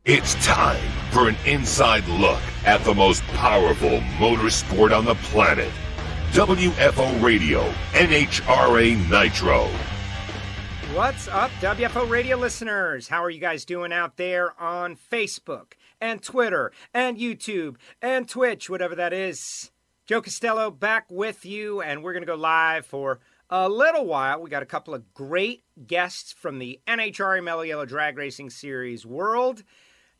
It's time for an inside look at the most powerful motorsport on the planet. WFO Radio, NHRA Nitro. What's up, WFO Radio listeners? How are you guys doing out there on Facebook and Twitter and YouTube and Twitch, whatever that is? Joe Castello back with you, and we're going to go live for a little while. We got a couple of great guests from the NHRA Mellow Yellow Drag Racing Series world.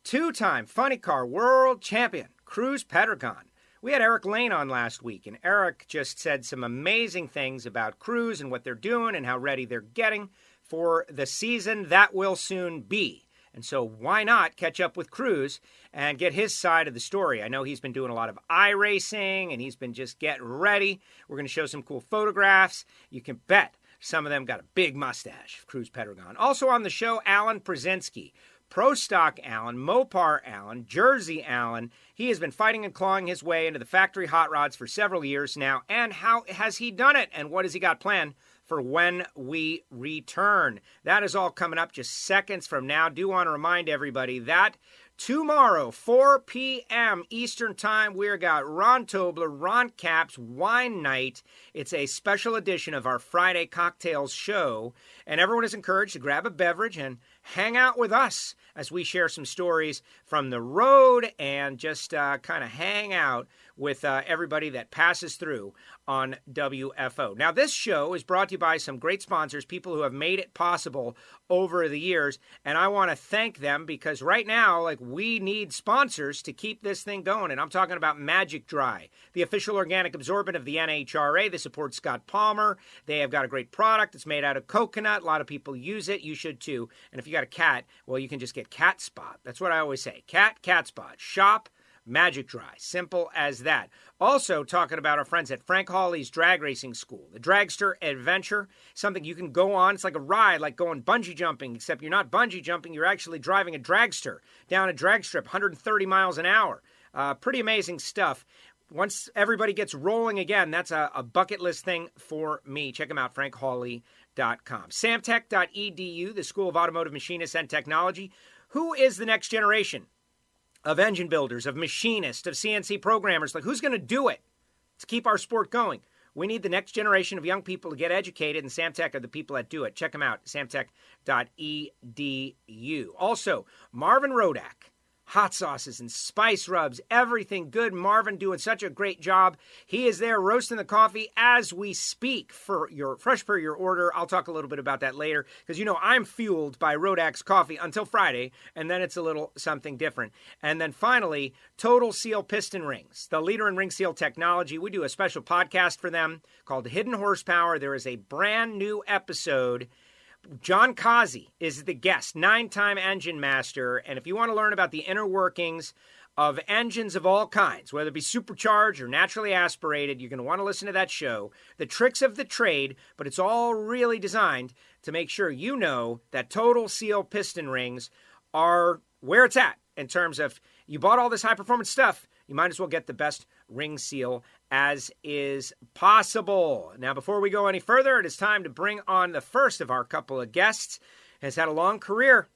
Two-time Funny Car World Champion, Cruz Pedregon. We had Eric Lane on last week, and Eric just said some amazing things about Cruz and what they're doing and how ready they're getting for the season that will soon be. And so why not catch up with Cruz and get his side of the story? I know he's been doing a lot of iRacing, and he's been just getting ready. We're going to show some cool photographs. You can bet some of them got a big mustache, Cruz Pedregon. Also on the show, Alan Prusiensky. Pro Stock Alan, Mopar Alan, Jersey Alan. He has been fighting and clawing his way into the factory hot rods for several years now. And how has he done it? And what has he got planned for when we return? That is all coming up just seconds from now. Do want to remind everybody that tomorrow, 4 p.m. Eastern Time, we've got Ron Tobler, Ron Capps Wine Night. It's a special edition of our Friday Cocktails show. And everyone is encouraged to grab a beverage and hang out with us as we share some stories from the road and just kind of hang out with everybody that passes through on WFO. Now, this show is brought to you by some great sponsors, people who have made it possible over the years, and I want to thank them because right now, we need sponsors to keep this thing going, and I'm talking about Magic Dry, the official organic absorbent of the NHRA. They support Scott Palmer. They have got a great product. It's made out of coconut. A lot of people use it. You should too. And if you got a cat, well, you can just get Cat Spot. That's what I always say. Cat Spot. Shop Magic Dry. Simple as that. Also talking about our friends at Frank Hawley's Drag Racing School. The Dragster Adventure, something you can go on. It's like a ride, like going bungee jumping, except you're not bungee jumping. You're actually driving a dragster down a drag strip, 130 miles an hour. Pretty amazing stuff. Once everybody gets rolling again, that's a bucket list thing for me. Check them out, frankhawley.com. Samtech.edu, the School of Automotive Machinists and Technology. Who is the next generation of engine builders, of machinists, of CNC programmers? Who's going to do it to keep our sport going? We need the next generation of young people to get educated, and Samtech are the people that do it. Check them out, samtech.edu. Also, Marvin Rodak. Hot sauces and spice rubs, everything good. Marvin doing such a great job. He is there roasting the coffee as we speak for your fresh per your order. I'll talk a little bit about that later because I'm fueled by Rodak's coffee until Friday, and then it's a little something different. And then finally, Total Seal Piston Rings, the leader in ring seal technology. We do a special podcast for them called Hidden Horsepower. There is a brand new episode. John Kazi is the guest, 9-time engine master. And if you want to learn about the inner workings of engines of all kinds, whether it be supercharged or naturally aspirated, you're going to want to listen to that show. The tricks of the trade, but it's all really designed to make sure you know that Total Seal piston rings are where it's at in terms of you bought all this high-performance stuff, you might as well get the best ring seal as is possible. Now, before we go any further, it is time to bring on the first of our couple of guests. Has had a long career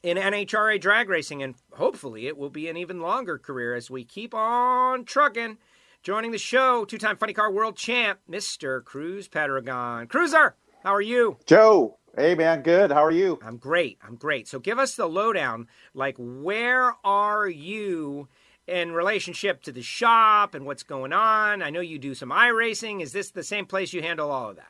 in NHRA drag racing, and hopefully it will be an even longer career as we keep on trucking. Joining the show, two-time Funny Car World Champ, Mr. Cruz Pedregon. Cruiser, how are you? Joe, hey man, good. How are you? I'm great. So give us the lowdown. Where are you in relationship to the shop and what's going on? I know you do some iRacing. Is this the same place you handle all of that?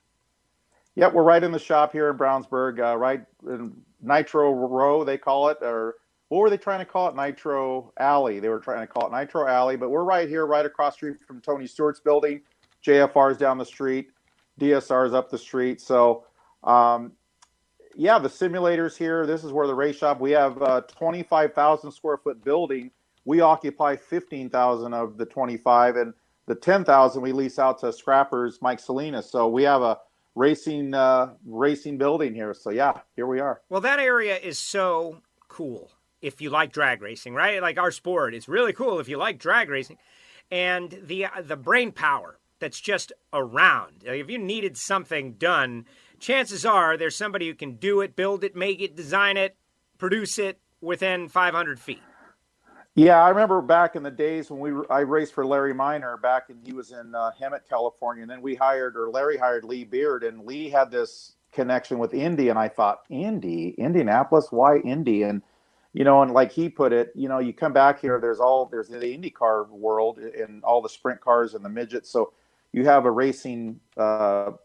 Yep, we're right in the shop here in Brownsburg, right in Nitro Row, they call it, or what were they trying to call it? Nitro Alley. They were trying to call it Nitro Alley, but we're right here, right across the street from Tony Stewart's building. JFR's down the street. DSR's up the street. So, the simulators here. This is where the race shop. We have a 25,000 square foot building. We occupy 15,000 of the 25, and the 10,000 we lease out to Scrappers, Mike Salinas. So we have a racing building here. So here we are. Well, that area is so cool if you like drag racing, right? Like our sport, it's really cool if you like drag racing, and the brain power that's just around. If you needed something done, chances are there's somebody who can do it, build it, make it, design it, produce it, within 500 feet. Yeah, I remember back in the days when I raced for Larry Miner he was in Hemet, California, and then Larry hired Lee Beard, and Lee had this connection with Indy, and I thought, Indianapolis, why Indy? And and like he put it, you come back here, there's the IndyCar world and all the sprint cars and the midgets, so you have a racing town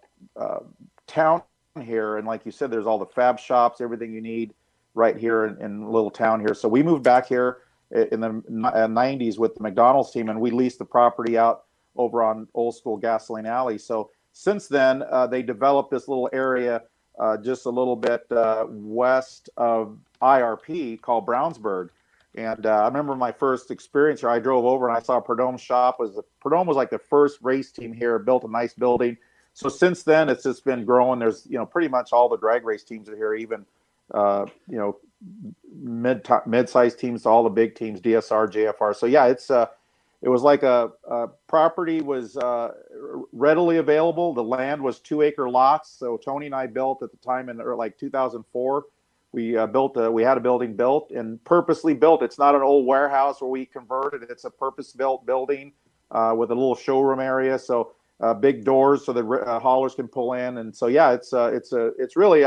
here, and like you said, there's all the fab shops, everything you need right here in a little town here. So we moved back here in the 90s with the McDonald's team, and we leased the property out over on Old School Gasoline Alley. So since then, they developed this little area just a little bit west of IRP called Brownsburg. And I remember my first experience here, I drove over and I saw Perdome's shop. Perdome was like the first race team here, built a nice building. So since then, it's just been growing. There's, pretty much all the drag race teams are here, even, mid-sized teams, all the big teams, DSR, JFR. So yeah, it was like a property was readily available. The land was 2-acre lots. So Tony and I built at the time in like 2004. We had a building built and purposely built. It's not an old warehouse where we converted. It's a purpose-built building with a little showroom area. So big doors so the haulers can pull in. And so yeah, it's really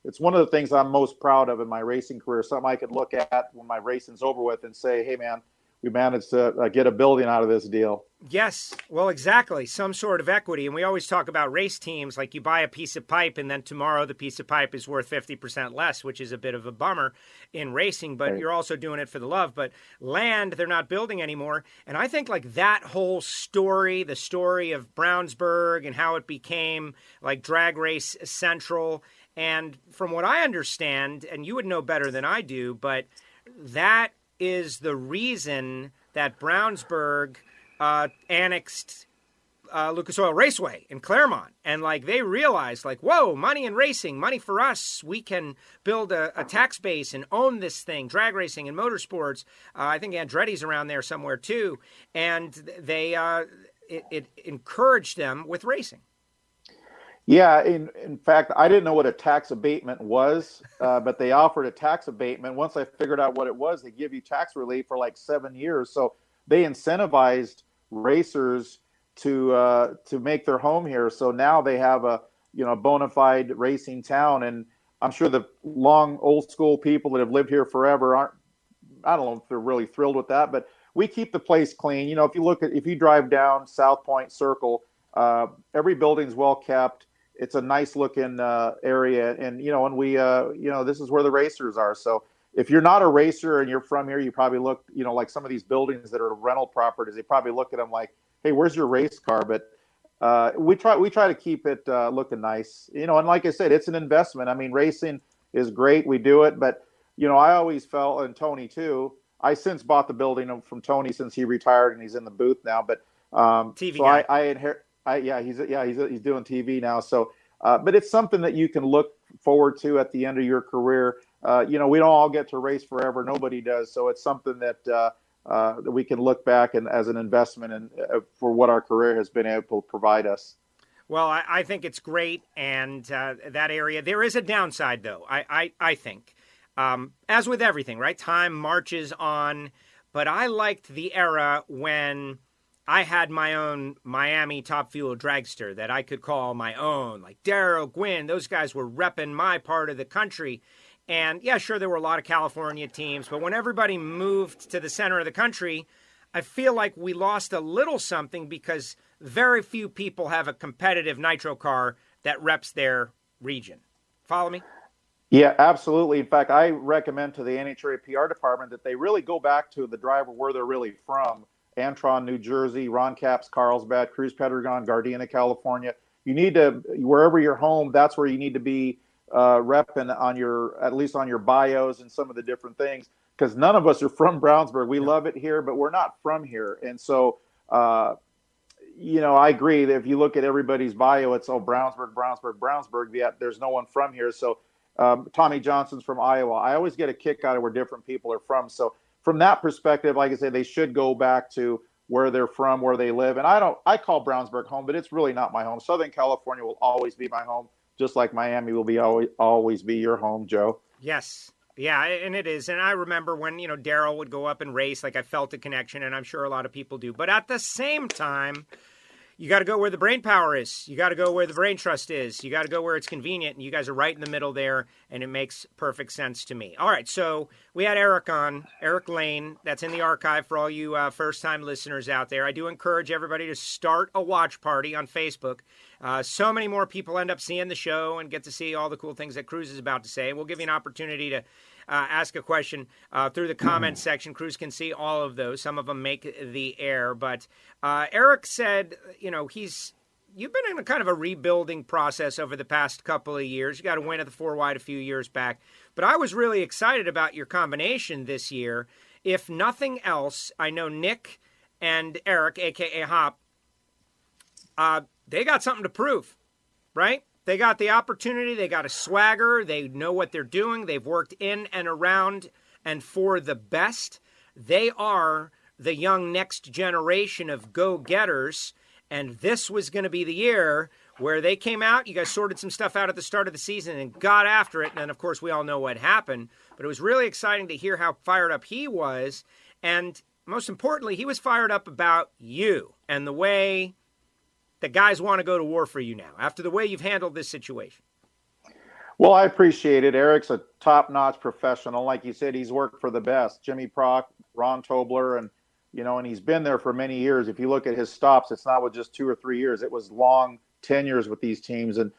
it's one of the things I'm most proud of in my racing career. Something I could look at when my racing's over with and say, hey man, we managed to get a building out of this deal. Yes, well, exactly. Some sort of equity. And we always talk about race teams, like you buy a piece of pipe and then tomorrow the piece of pipe is worth 50% less, which is a bit of a bummer in racing, but You're also doing it for the love. But land, they're not building anymore. And I think like that whole story, the story of Brownsburg and how it became like drag race central. And from what I understand, and you would know better than I do, but that is the reason that Brownsburg annexed Lucas Oil Raceway in Claremont. And like they realized like, whoa, money in racing, money for us. We can build a tax base and own this thing, drag racing and motorsports. I think Andretti's around there somewhere too. And they it encouraged them with racing. Yeah, in fact, I didn't know what a tax abatement was, but they offered a tax abatement. Once I figured out what it was, they give you tax relief for like 7 years. So they incentivized racers to make their home here. So now they have a bona fide racing town, and I'm sure the long old school people that have lived here forever I don't know if they're really thrilled with that, but we keep the place clean. If you drive down South Point Circle, every building's well kept. It's a nice looking area, and we this is where the racers are. So if you're not a racer and you're from here, you probably look, like some of these buildings that are rental properties, they probably look at them like, hey, where's your race car? But we try to keep it looking nice, and like I said, it's an investment. I mean, racing is great, we do it, but I always felt, and Tony too, I since bought the building from Tony since he retired and he's in the booth now, but TV so guy. I inherit. He's doing TV now. So, but it's something that you can look forward to at the end of your career. We don't all get to race forever. Nobody does. So it's something that we can look back and as an investment and for what our career has been able to provide us. Well, I think it's great. And that area, there is a downside though. I think, as with everything, right? Time marches on, but I liked the era when I had my own Miami Top Fuel dragster that I could call my own, like Daryl, Gwynn, those guys were repping my part of the country. And yeah, sure, there were a lot of California teams, but when everybody moved to the center of the country, I feel like we lost a little something because very few people have a competitive nitro car that reps their region. Follow me? Yeah, absolutely. In fact, I recommend to the NHRA PR department that they really go back to the driver where they're really from. Antron, New Jersey, Ron Capps, Carlsbad, Cruz Pedregon, Gardena, California. You need to, wherever you're home, that's where you need to be repping at least on your bios and some of the different things, because none of us are from Brownsburg. We love it here, but we're not from here. And so, I agree that if you look at everybody's bio, it's, Brownsburg, yet there's no one from here. So Tommy Johnson's from Iowa. I always get a kick out of where different people are from. So from that perspective, like I say, they should go back to where they're from, where they live. And I call Brownsburg home, but it's really not my home. Southern California will always be my home, just like Miami will always be your home, Joe. Yes, Yeah, and it is. And I remember when, Daryl would go up and race, like I felt a connection, and I'm sure a lot of people do. But at the same time, you got to go where the brain power is. You got to go where the brain trust is. You got to go where it's convenient, and you guys are right in the middle there, and it makes perfect sense to me. All right, so we had Eric on, Eric Lane. That's in the archive for all you first-time listeners out there. I do encourage everybody to start a watch party on Facebook. So many more people end up seeing the show and get to see all the cool things that Cruz is about to say. We'll give you an opportunity to ask a question through the comments section. Cruz can see all of those. Some of them make the air. But Eric said, you've been in a kind of a rebuilding process over the past couple of years. You got a win at the 4 wide a few years back. But I was really excited about your combination this year. If nothing else, I know Nick and Eric, a.k.a. Hop, they got something to prove, right? They got the opportunity. They got a swagger. They know what they're doing. They've worked in and around and for the best. They are the young next generation of go-getters, and this was going to be the year where they came out. You guys sorted some stuff out at the start of the season and got after it, and then, of course, we all know what happened. But it was really exciting to hear how fired up he was, and most importantly, he was fired up about you and the way the guys want to go to war for you now, after the way you've handled this situation. Well, I appreciate it. Eric's a top-notch professional. Like you said, he's worked for the best. Jimmy Prock, Ron Tobler, and he's been there for many years. If you look at his stops, it's not with just 2 or 3 years. It was long tenures with these teams. And,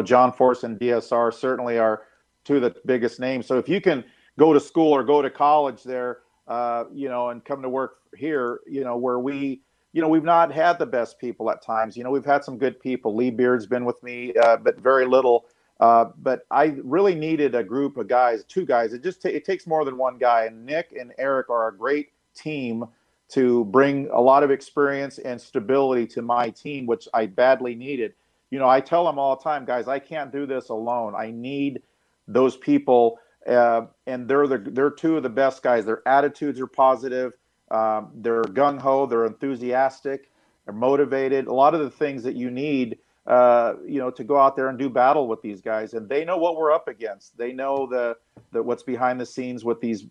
John Force and DSR certainly are two of the biggest names. So if you can go to school or go to college there, and come to work here, where we've not had the best people at times. We've had some good people. Lee Beard's been with me, but very little. But I really needed a group of guys, 2 guys. It takes more than one guy. And Nick and Eric are a great team to bring a lot of experience and stability to my team, which I badly needed. I tell them all the time, guys, I can't do this alone. I need those people, and they're 2 of the best guys. Their attitudes are positive. They're gung-ho, they're enthusiastic, they're motivated, a lot of the things that you need, to go out there and do battle with these guys. And they know what we're up against. They know the what's behind the scenes with these,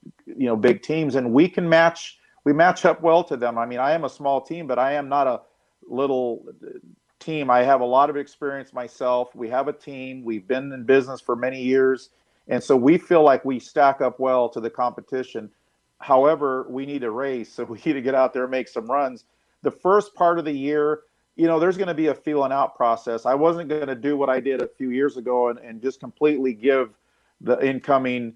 big teams, and we match up well to them. I mean, I am a small team, but I am not a little team. I have a lot of experience myself. We have a team. We've been in business for many years. And so we feel like we stack up well to the competition. However, we need a race, so we need to get out there and make some runs. The first part of the year, there's going to be a feeling out process. I wasn't going to do what I did a few years ago and just completely give the incoming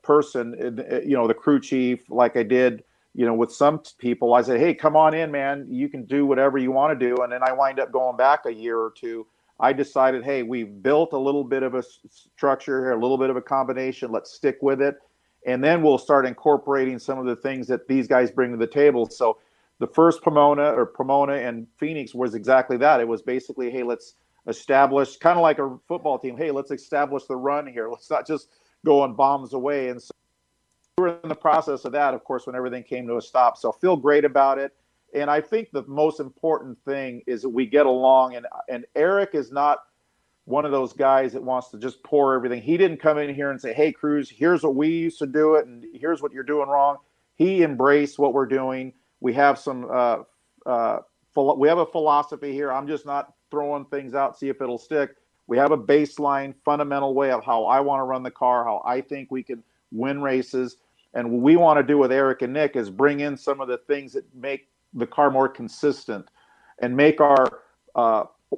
person, the crew chief, like I did, with some people. I said, hey, come on in, man. You can do whatever you want to do. And then I wind up going back a year or two. I decided, hey, we've built a little bit of a structure here, a little bit of a combination. Let's stick with it. And then we'll start incorporating some of the things that these guys bring to the table. So the first Pomona and Phoenix was exactly that. It was basically, hey, let's establish, kind of like a football team, hey, let's establish the run here. Let's not just go on bombs away. And so we were in the process of that, of course, when everything came to a stop. So I feel great about it. And I think the most important thing is that we get along. And Eric is not one of those guys that wants to just pour everything. He didn't come in here and say, hey, Cruz, here's what we used to do it, and here's what you're doing wrong. He embraced what we're doing. We have we have a philosophy here. I'm just not throwing things out, see if it'll stick. We have a baseline, fundamental way of how I want to run the car, how I think we can win races. And what we want to do with Eric and Nick is bring in some of the things that make the car more consistent and make our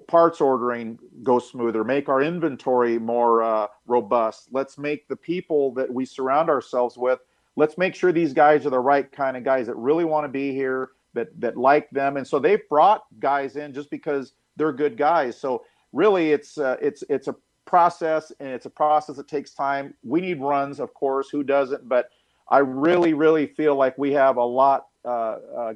parts ordering go smoother, make our inventory more robust. Let's make the people that we surround ourselves with, let's make sure these guys are the right kind of guys that really want to be here, that like them. And so they've brought guys in just because they're good guys. So really it's a process, and it's a process that takes time. We need runs, of course, who doesn't? But I really, really feel like we have a lot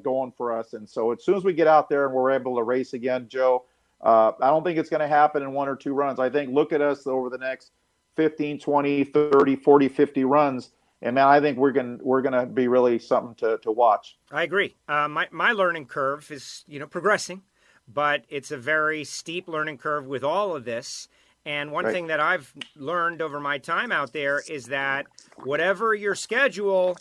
going for us. And so as soon as we get out there and we're able to race again, Joe, I don't think it's going to happen in 1 or 2 runs. I think look at us over the next 15, 20, 30, 40, 50 runs. And man, I think we're going to be really something to watch. I agree. My learning curve is, progressing, but it's a very steep learning curve with all of this. And one Right. thing that I've learned over my time out there is that whatever your schedule,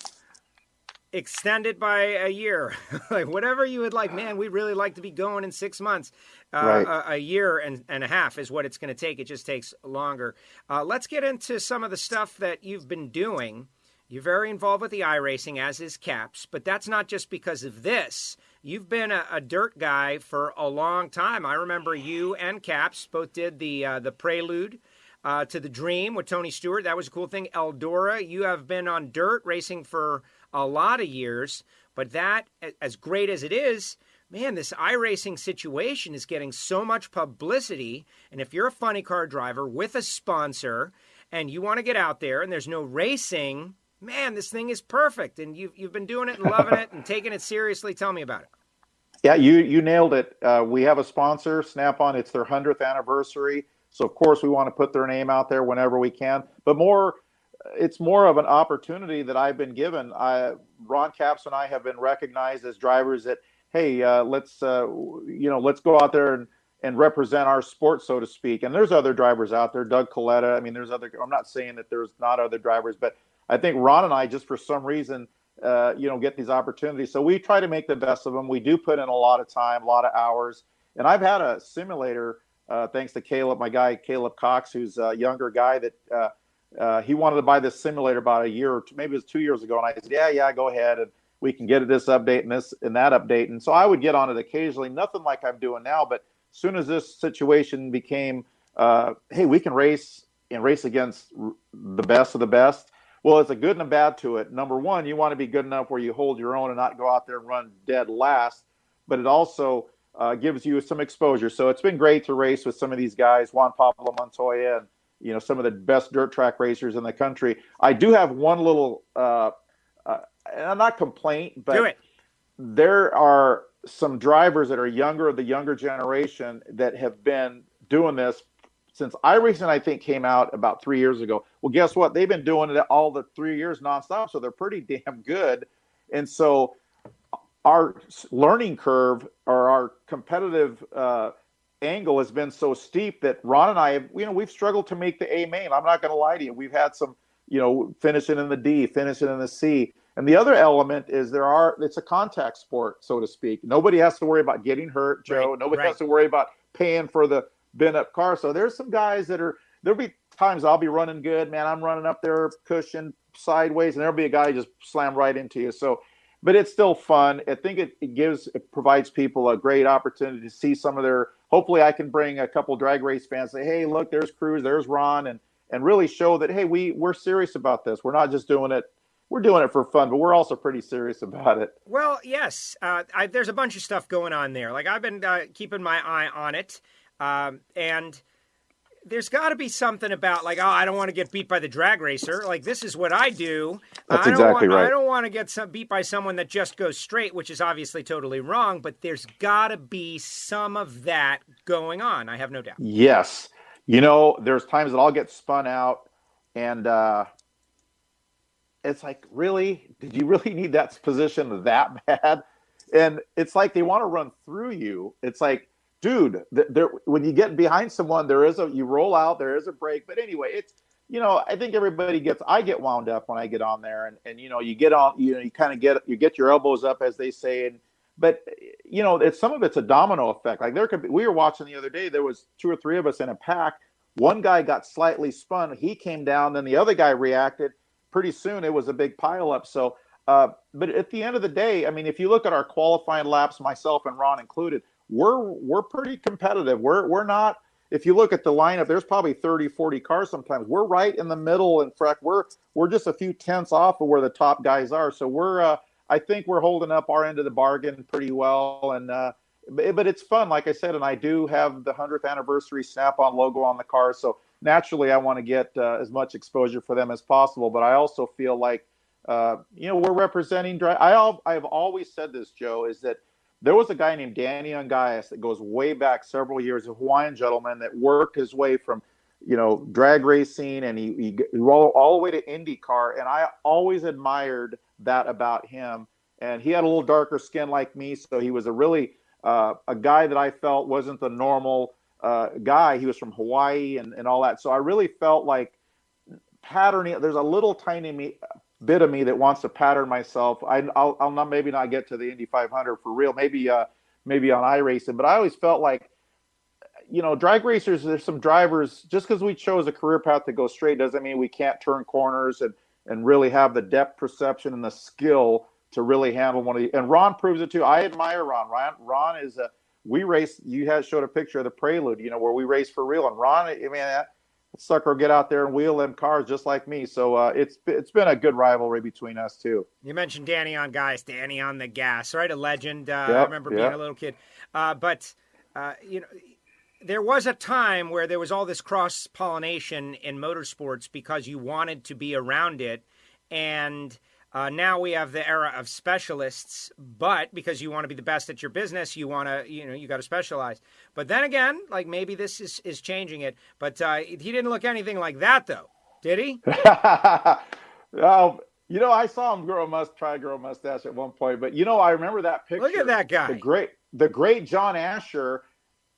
extend it by a year. Like whatever you would like, man, we really like to be going in 6 months. Right. A year and a half is what it's going to take. It just takes longer. Let's get into some of the stuff that you've been doing. You're very involved with the iRacing, as is Caps, but that's not just because of this. You've been a dirt guy for a long time. I remember you and Caps both did the Prelude to the Dream with Tony Stewart. That was a cool thing. Eldora, you have been on dirt racing for a lot of years, but that, as great as it is, man, this iRacing situation is getting so much publicity. And if you're a funny car driver with a sponsor and you want to get out there and there's no racing, man, this thing is perfect. And you've been doing it and loving it and taking it seriously. Tell me about it. Yeah, you nailed it. We have a sponsor, Snap-on. It's their 100th anniversary. So, of course, we want to put their name out there whenever we can. But it's more of an opportunity that I've been given. Ron Capps and I have been recognized as drivers that, hey, let's go out there and represent our sport, so to speak. And there's other drivers out there, Doug Coletta. I mean, I'm not saying that there's not other drivers, but I think Ron and I, just for some reason, get these opportunities. So we try to make the best of them. We do put in a lot of time, a lot of hours. And I've had a simulator, thanks to Caleb, my guy, Caleb Cox, who's a younger guy that he wanted to buy this simulator about a year or two, maybe it was 2 years ago. And I said, yeah, go ahead. And we can get this update and this and that update. And so I would get on it occasionally, nothing like I'm doing now. But as soon as this situation became, hey, we can race and race against the best of the best. Well, it's a good and a bad to it. Number one, you want to be good enough where you hold your own and not go out there and run dead last. But it also gives you some exposure. So it's been great to race with some of these guys, Juan Pablo Montoya, and some of the best dirt track racers in the country. I do have one little, not complaint, but there are some drivers that are younger, the younger generation, that have been doing this since iRacing, I think, came out about 3 years ago. Well, guess what? They've been doing it all the 3 years nonstop, so they're pretty damn good. And so our learning curve or our competitive angle has been so steep that Ron and I have, we've struggled to make the A main. I'm not going to lie to you. We've had some, finishing in the D, finishing in the C. And the other element is it's a contact sport, so to speak. Nobody has to worry about getting hurt, Joe. Nobody has to worry about paying for the bent-up car. So there's some guys there'll be times I'll be running good, man. I'm running up there, cushion sideways, and there'll be a guy just slam right into you. So, but it's still fun. I think it provides people a great opportunity to see some of their. Hopefully, I can bring a couple drag race fans. Say, hey, look, there's Cruz, there's Ron, and really show that, hey, we're serious about this. We're not just doing it. We're doing it for fun, but we're also pretty serious about it. Well, yes, there's a bunch of stuff going on there. Like I've been keeping my eye on it. And there's got to be something about like, oh, I don't want to get beat by the drag racer. Like, this is what I do. That's exactly right. I don't want to get beat by someone that just goes straight, which is obviously totally wrong. But there's got to be some of that going on. I have no doubt. Yes. There's times that I'll get spun out and it's like, really? Did you really need that position that bad? And it's like they want to run through you. It's like, dude, when you get behind someone, you roll out, there is a break. But anyway, it's, I think I get wound up when I get on there and you get on, you kind of get your elbows up, as they say. But some of it's a domino effect. Like we were watching the other day, there was 2 or 3 of us in a pack. One guy got slightly spun. He came down, then the other guy reacted. Pretty soon it was a big pileup. So, but at the end of the day, I mean, if you look at our qualifying laps, myself and Ron included, we're pretty competitive. We're not, if you look at the lineup, there's probably 30, 40 cars sometimes. We're right in the middle. In fact, we're just a few tenths off of where the top guys are. So I think we're holding up our end of the bargain pretty well. And but it's fun, like I said, and I do have the 100th anniversary Snap-on logo on the car. So naturally, I want to get as much exposure for them as possible. But I also feel like, we're representing. I've always said this, Joe, is that there was a guy named Danny Ungaias that goes way back several years, a Hawaiian gentleman that worked his way from, drag racing, and he rolled all the way to IndyCar. And I always admired that about him. And he had a little darker skin like me, so he was a really a guy that I felt wasn't the normal guy. He was from Hawaii and all that. So I really felt like patterning. There's a little tiny bit of me that wants to pattern myself. I'll not maybe not get to the Indy 500 for real. Maybe on iRacing, but I always felt like, drag racers, there's some drivers, just because we chose a career path to go straight doesn't mean we can't turn corners and really have the depth perception and the skill to really handle one of the, and Ron proves it too. I admire Ron. Ron is we race, showed a picture of the Prelude, where we race for real. And Ron, I mean, that sucker will get out there and wheel them cars just like me. So it's been a good rivalry between us too. You mentioned Danny on Danny on the gas, right? A legend. I remember being a little kid. But there was a time where there was all this cross-pollination in motorsports because you wanted to be around it. And now we have the era of specialists, but because you want to be the best at your business, you want to, you got to specialize. But then again, like maybe this is changing it. But he didn't look anything like that, though, did he? Oh, I saw him try to grow a mustache at one point. But I remember that picture. Look at that guy. The great John Asher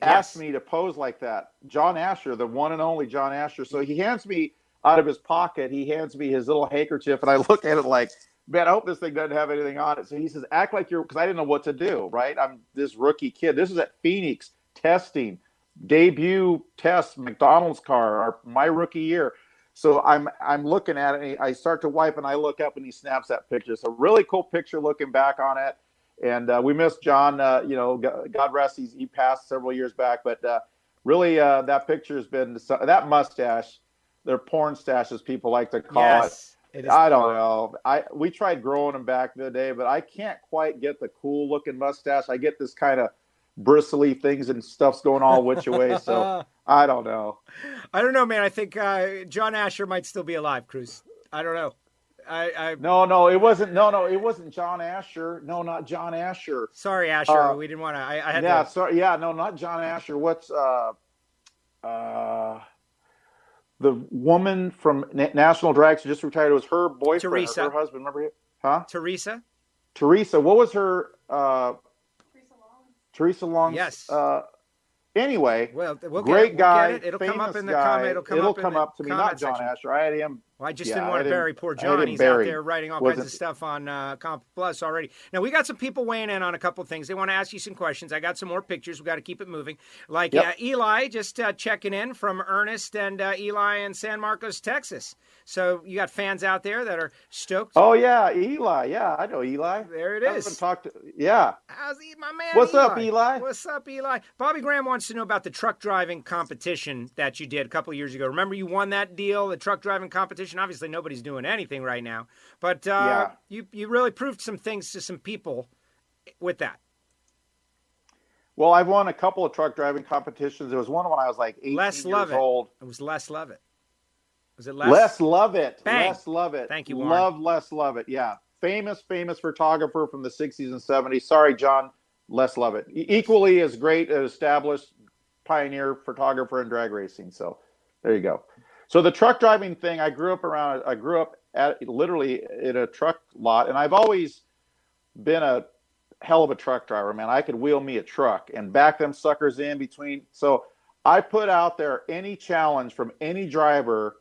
asked me to pose like that. John Asher, the one and only John Asher. So he hands me out of his pocket, he hands me his little handkerchief, and I look at it like, man, I hope this thing doesn't have anything on it. So he says, act like because I didn't know what to do, right? I'm this rookie kid. This is at Phoenix testing, debut test, McDonald's car, my rookie year. So I'm looking at it, and I start to wipe, and I look up, and he snaps that picture. So really cool picture looking back on it. And we miss John, God rest, he passed several years back. But really, that picture has been, that mustache, their porn stash, as people like to call it. I don't know. We tried growing them back in the day, but I can't quite get the cool looking mustache. I get this kind of bristly things and stuff's going all which way. So I don't know. I don't know, man. I think John Asher might still be alive, Cruz. I don't know. No, it wasn't. No, it wasn't John Asher. No, not John Asher. Sorry, Asher. We didn't want to. Sorry. Yeah, no, not John Asher. What's the woman from National Drag who just retired? It was her boyfriend, Teresa. Her husband. Remember it? Huh? Teresa. What was her? Teresa Long. Yes. Anyway, we'll great guy. It'll come up in the guy. comment. It'll come up to me. Not John section. Asher. I had him. Well, I just didn't want to bury poor John. He's out there writing all kinds of stuff on Comp Plus already. Now, we got some people weighing in on a couple of things. They want to ask you some questions. I got some more pictures. We got to keep it moving. Like Eli just checking in from Ernest and Eli in San Marcos, Texas. So you got fans out there that are stoked. Oh, yeah, Eli. Yeah, I know Eli. There it is. How's my man? What's up, Eli? What's up, Eli? Bobby Graham wants to know about the truck driving competition that you did a couple of years ago. Remember you won that deal, the truck driving competition? Obviously, nobody's doing anything right now. But you really proved some things to some people with that. Well, I've won a couple of truck driving competitions. There was one when I was like 18 years old. It was Les Lovett. Was it Les Lovett? Bang. Les Lovett. Thank you, Warren. Les Lovett. Yeah. Famous photographer from the 60s and 70s. Sorry, John. Les Lovett. Equally as great, an established pioneer photographer in drag racing. So there you go. So the truck driving thing, I grew up at literally in a truck lot, and I've always been a hell of a truck driver, man. I could wheel me a truck and back them suckers in between. So I put out there any challenge from any driver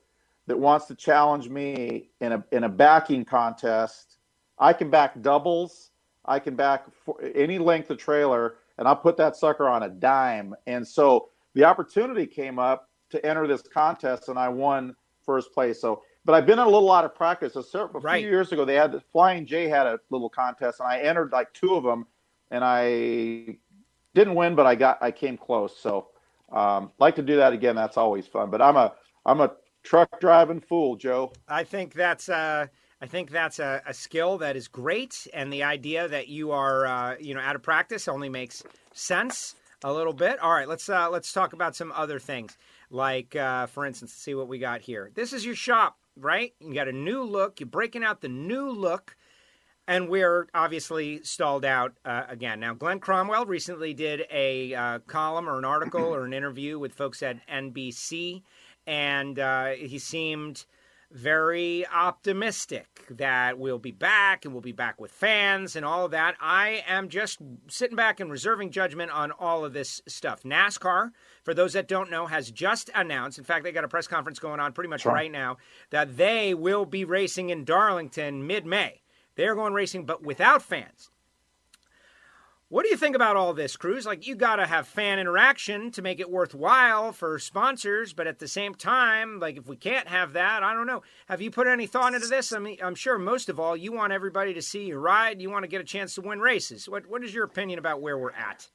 that wants to challenge me in a backing contest. I can back doubles. I can back any length of trailer, and I'll put that sucker on a dime. And so the opportunity came up to enter this contest, and I won first place. So, but I've been in a little out of practice. A few years ago, they had Flying J had a little contest, and I entered like two of them, and I didn't win, but I came close. So, like to do that again. That's always fun. But I'm a truck driving fool, Joe. I think that's a skill that is great, and the idea that you are out of practice only makes sense a little bit. All right, let's talk about some other things. Like for instance, see what we got here. This is your shop, right? You got a new look. You're breaking out the new look, and we're obviously stalled out again. Now, Glenn Cromwell recently did a column or an article or an interview with folks at NBC. And he seemed very optimistic that we'll be back and we'll be back with fans and all of that. I am just sitting back and reserving judgment on all of this stuff. NASCAR, for those that don't know, has just announced, in fact, they got a press conference going on pretty much right now, that they will be racing in Darlington mid-May. They're going racing, but without fans. What do you think about all this, Cruz? Like, you got to have fan interaction to make it worthwhile for sponsors, but at the same time, like, if we can't have that, I don't know. Have you put any thought into this? I mean, I'm sure most of all, you want everybody to see you ride. You want to get a chance to win races. What is your opinion about where we're at?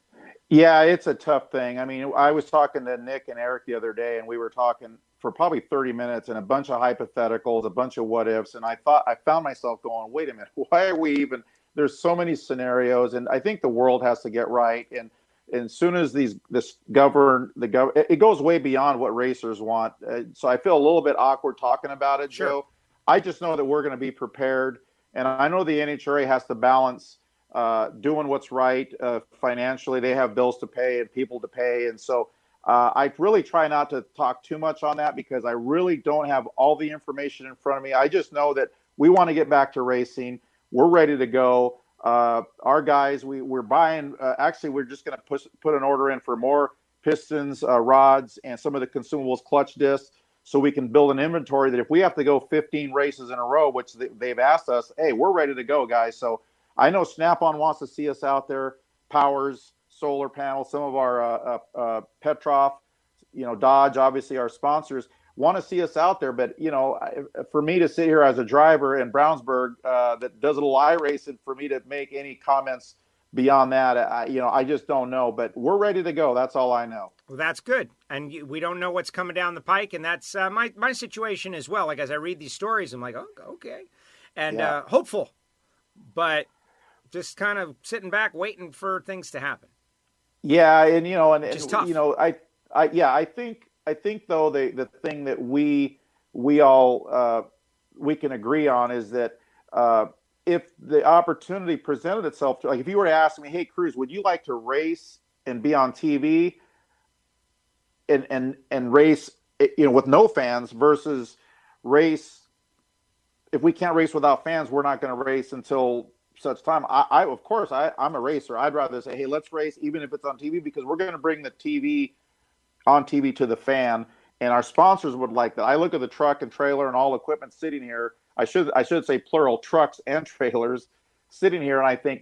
Yeah, it's a tough thing. I mean, I was talking to Nick and Eric the other day, and we were talking for probably 30 minutes and a bunch of hypotheticals, a bunch of what ifs. And I found myself going, wait a minute, why are we even... There's so many scenarios, and I think the world has to get right. And as soon as it goes way beyond what racers want. So I feel a little bit awkward talking about it, Sure. Joe. I just know that we're going to be prepared, and I know the NHRA has to balance doing what's right financially. They have bills to pay and people to pay, and so I really try not to talk too much on that because I really don't have all the information in front of me. I just know that we want to get back to racing. We're ready to go. Our guys, we're buying. Actually, we're just going to put an order in for more pistons, rods, and some of the consumables, clutch discs, so we can build an inventory that if we have to go 15 races in a row, which they've asked us, hey, we're ready to go, guys. So I know Snap-on wants to see us out there. Powers, solar panels, some of our Petroff, Dodge, obviously our sponsors want to see us out there. But, for me to sit here as a driver in Brownsburg that does a little iRacing, for me to make any comments beyond that, I just don't know. But we're ready to go. That's all I know. Well, that's good. And we don't know what's coming down the pike. And that's my situation as well. Like, as I read these stories, I'm like, oh, okay. And hopeful, but just kind of sitting back, waiting for things to happen. Yeah. And, Just tough. I think though, the thing that we all we can agree on is that if the opportunity presented itself, like if you were to ask me, hey, Cruz, would you like to race and be on TV and race, with no fans versus race? If we can't race without fans, we're not going to race until such time. Of course, I'm a racer. I'd rather say, hey, let's race even if it's on TV, because we're going to bring the TV on TV to the fan, and our sponsors would like that. I look at the truck and trailer and all equipment sitting here. I should say plural, trucks and trailers sitting here, and I think,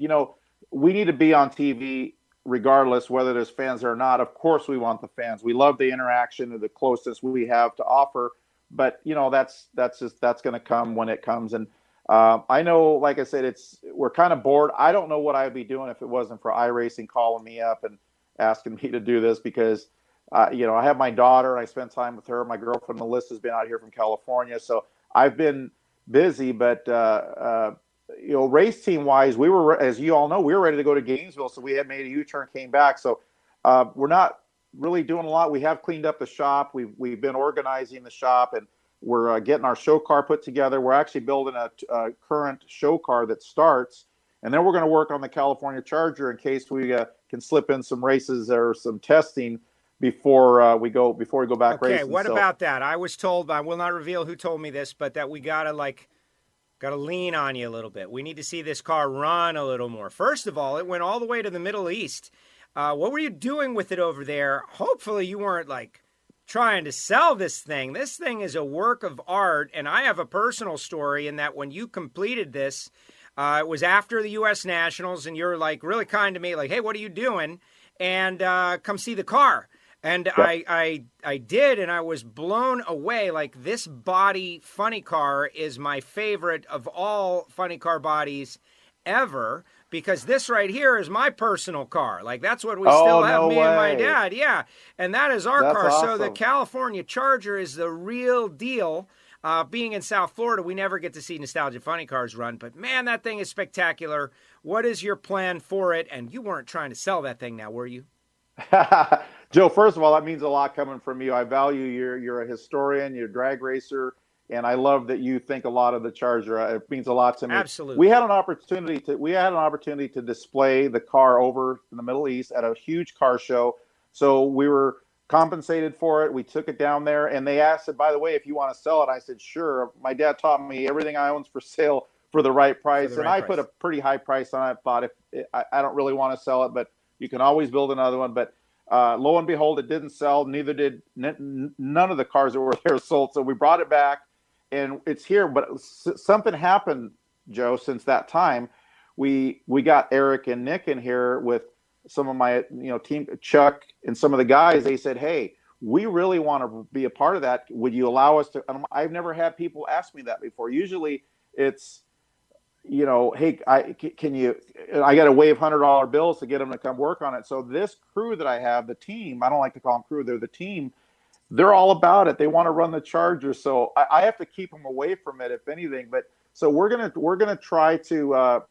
we need to be on TV regardless whether there's fans or not. Of course, we want the fans. We love the interaction and the closeness we have to offer, but that's going to come when it comes. And I know, like I said, we're kind of bored. I don't know what I'd be doing if it wasn't for iRacing calling me up and asking me to do this, because I have my daughter and I spend time with her. My girlfriend Melissa's been out here from California, so I've been busy. But race team wise, we were, as you all know, we were ready to go to Gainesville, so we had made a U-turn, came back. So we're not really doing a lot. We have cleaned up the shop. We've been organizing the shop, and we're getting our show car put together. We're actually building a current show car that starts, and then we're going to work on the California Charger in case we can slip in some races or some testing before we go back racing. Okay, what about that? I was told, I will not reveal who told me this, but that we gotta lean on you a little bit. We need to see this car run a little more. First of all, it went all the way to the Middle East. What were you doing with it over there? Hopefully you weren't trying to sell this thing. This thing is a work of art, and I have a personal story in that when you completed this, it was after the U.S. Nationals, and you're really kind to me, hey, what are you doing? And come see the car. And yep. I did, and I was blown away. This body funny car is my favorite of all funny car bodies ever, because this right here is my personal car. That's what we still have, no me way. And my dad. Yeah, and that is our car. Awesome. So the California Charger is the real deal. Being in South Florida, we never get to see Nostalgia Funny Cars run, but man, that thing is spectacular. What is your plan for it? And you weren't trying to sell that thing now, were you? Joe, first of all, that means a lot coming from you. I value you're a historian, you're a drag racer, and I love that you think a lot of the Charger. It means a lot to me. Absolutely. We had an opportunity to display the car over in the Middle East at a huge car show. So we were compensated for it. We took it down there, and they asked it, by the way, if you want to sell it. I said, sure. My dad taught me everything I own's for sale for the right price, and I put a pretty high price on it. Thought I don't really want to sell it, but you can always build another one. But lo and behold, it didn't sell. Neither did none of the cars that were there sold. So we brought it back, and it's here. But something happened, Joe, since that time. We got Eric and Nick in here with some of my team, Chuck and some of the guys. They said, hey, we really want to be a part of that. Would you allow us to? I've never had people ask me that before. Usually it's, hey, can you, I got to wave $100 bills to get them to come work on it. So this crew that I have, the team, I don't like to call them crew, they're the team. They're all about it. They want to run the Charger. So I have to keep them away from it, if anything. But so we're gonna try to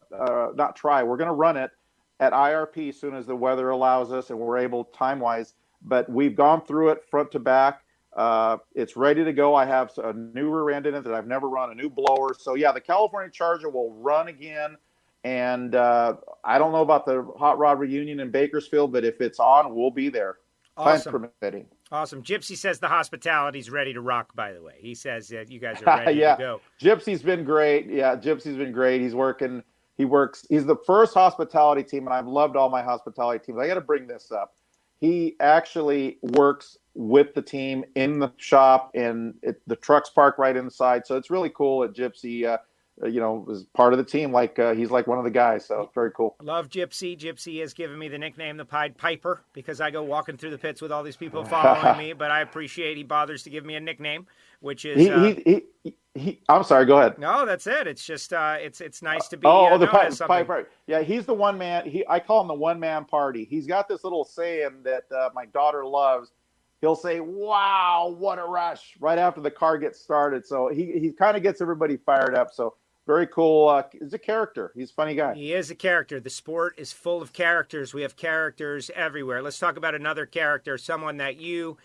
not try. We're gonna run it at IRP as soon as the weather allows us and we're able time-wise. But we've gone through it front to back. It's ready to go. I have a new rear end in it that I've never run, a new blower. So, yeah, the California Charger will run again. And I don't know about the Hot Rod reunion in Bakersfield, but if it's on, we'll be there. Awesome. Time permitting. Awesome. Gypsy says the hospitality's ready to rock, by the way. He says that you guys are ready to go. Gypsy's been great. Yeah, Gypsy's been great. He's working. He's the first hospitality team, and I've loved all my hospitality teams. I got to bring this up. He actually works with the team in the shop, and the truck's parked right inside. So it's really cool that Gypsy, is part of the team. Like he's like one of the guys. So it's very cool. Love Gypsy. Gypsy has given me the nickname the Pied Piper because I go walking through the pits with all these people following me. But I appreciate he bothers to give me a nickname, which is I'm sorry. Go ahead. No, that's it. It's just it's nice to be. The Piper. Yeah, he's the one man. I call him the one man party. He's got this little saying that my daughter loves. He'll say, "Wow, what a rush!" right after the car gets started. So he kind of gets everybody fired up. So very cool. He's a character. He's a funny guy. He is a character. The sport is full of characters. We have characters everywhere. Let's talk about another character, someone that you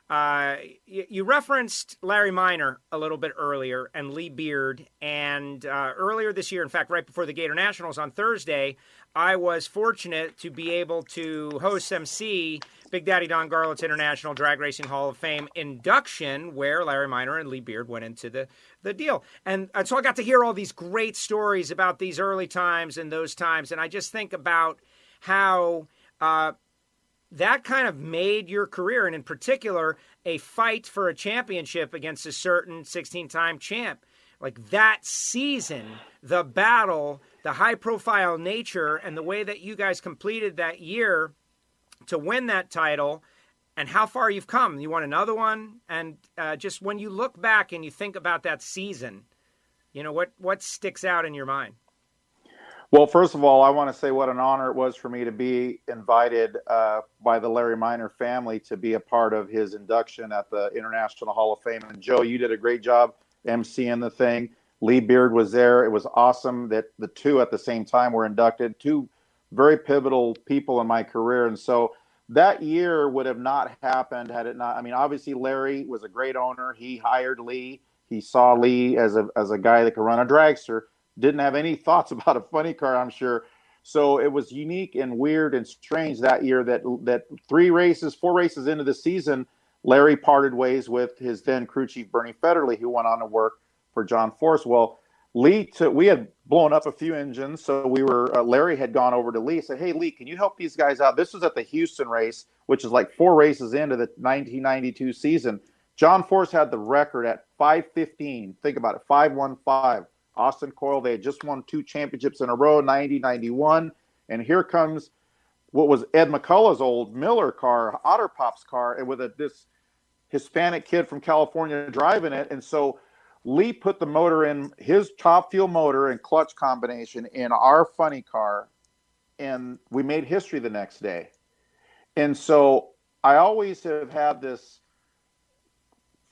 referenced Larry Minor a little bit earlier and Lee Beard. And earlier this year, in fact, right before the Gator Nationals on Thursday, I was fortunate to be able to host MC Big Daddy Don Garlett's International Drag Racing Hall of Fame induction, where Larry Minor and Lee Beard went into the deal. And so I got to hear all these great stories about these early times and those times. And I just think about how that kind of made your career, and in particular, a fight for a championship against a certain 16-time champ. Like that season, the battle, the high-profile nature, and the way that you guys completed that year to win that title, and how far you've come. You won another one, and just when you look back and you think about that season, what sticks out in your mind? Well, first of all, I want to say what an honor it was for me to be invited by the Larry Minor family to be a part of his induction at the International Hall of Fame. And Joe, you did a great job emceeing the thing. Lee Beard was there. It was awesome that the two at the same time were inducted. Two very pivotal people in my career. And so that year would have not happened had it not. I mean, obviously, Larry was a great owner. He hired Lee. He saw Lee as a guy that could run a dragster. Didn't have any thoughts about a funny car, I'm sure. So it was unique and weird and strange that year that 4 races into the season, Larry parted ways with his then crew chief, Bernie Federley, who went on to work for John Force. Well, we had blown up a few engines, so Larry had gone over to Lee, said, "Hey, Lee, can you help these guys out?" This was at the Houston race, which is like 4 races into the 1992 season. John Force had the record at 5:15. Think about it, 5:15. Austin Coyle, they had just won 2 championships in a row, 90, 91. And here comes what was Ed McCullough's old Miller car, Otter Pop's car, and with this Hispanic kid from California driving it. And so Lee put the motor in, his top fuel motor and clutch combination in our funny car, and we made history the next day. And so I always have had this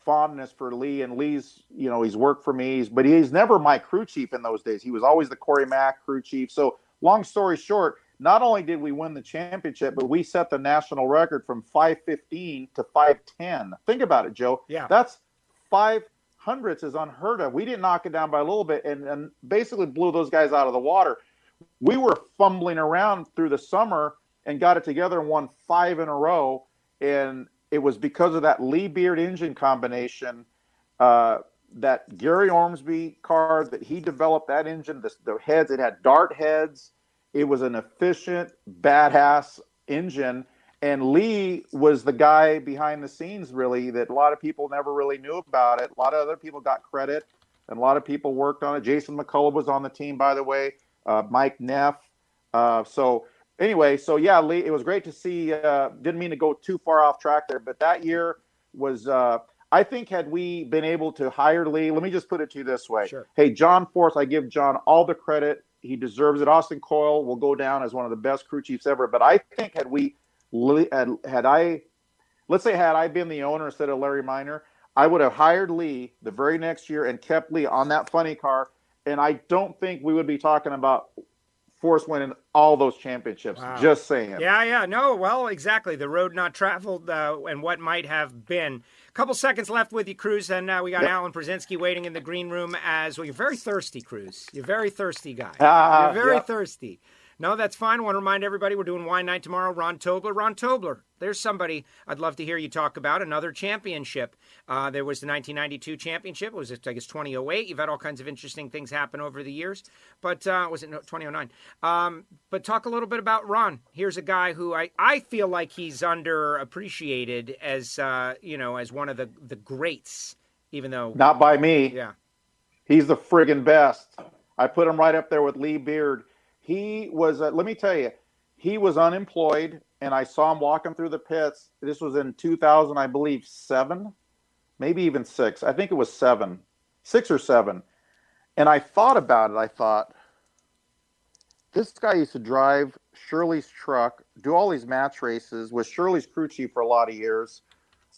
fondness for Lee, and Lee's, he's worked for me, but he's never my crew chief in those days. He was always the Corey Mack crew chief. So long story short, not only did we win the championship, but we set the national record from 5:15 to 5:10. Think about it, Joe. Yeah. That's 500s is unheard of. We didn't knock it down by a little bit and basically blew those guys out of the water. We were fumbling around through the summer and got it together and won 5 in a row. And it was because of that Lee Beard engine combination, that Gary Ormsby car, that he developed that engine, the heads, it had dart heads. It was an efficient, badass engine. And Lee was the guy behind the scenes, really, that a lot of people never really knew about it. A lot of other people got credit, and a lot of people worked on it. Jason McCullough was on the team, by the way, Mike Neff. So yeah, Lee, it was great to see. Didn't mean to go too far off track there, but that year was, I think, had we been able to hire Lee, let me just put it to you this way. Sure. Hey, John Force, I give John all the credit. He deserves it. Austin Coyle will go down as one of the best crew chiefs ever. But I think had I been the owner instead of Larry Minor, I would have hired Lee the very next year and kept Lee on that funny car. And I don't think we would be talking about Force winning all those championships. Wow. Just saying. Yeah. No, well, exactly. The road not traveled and what might have been. A couple seconds left with you, Cruz, and we got Alan Prusiensky waiting in the green room as well. You're very thirsty, Cruz. You're a very thirsty guy. You're very thirsty. No, that's fine. I want to remind everybody we're doing Wine Night tomorrow. Ron Tobler. There's somebody I'd love to hear you talk about. Another championship. There was the 1992 championship. It was, I guess, 2008. You've had all kinds of interesting things happen over the years. But was it 2009? But talk a little bit about Ron. Here's a guy who I feel like he's underappreciated as, as one of the greats, even though... Not by me. Yeah. He's the friggin' best. I put him right up there with Lee Beard. He was, let me tell you, he was unemployed, and I saw him walking through the pits. This was in 2000, I believe, 7, maybe even 6. I think it was 6 or 7. And I thought about it. I thought, this guy used to drive Shirley's truck, do all these match races, was Shirley's crew chief for a lot of years.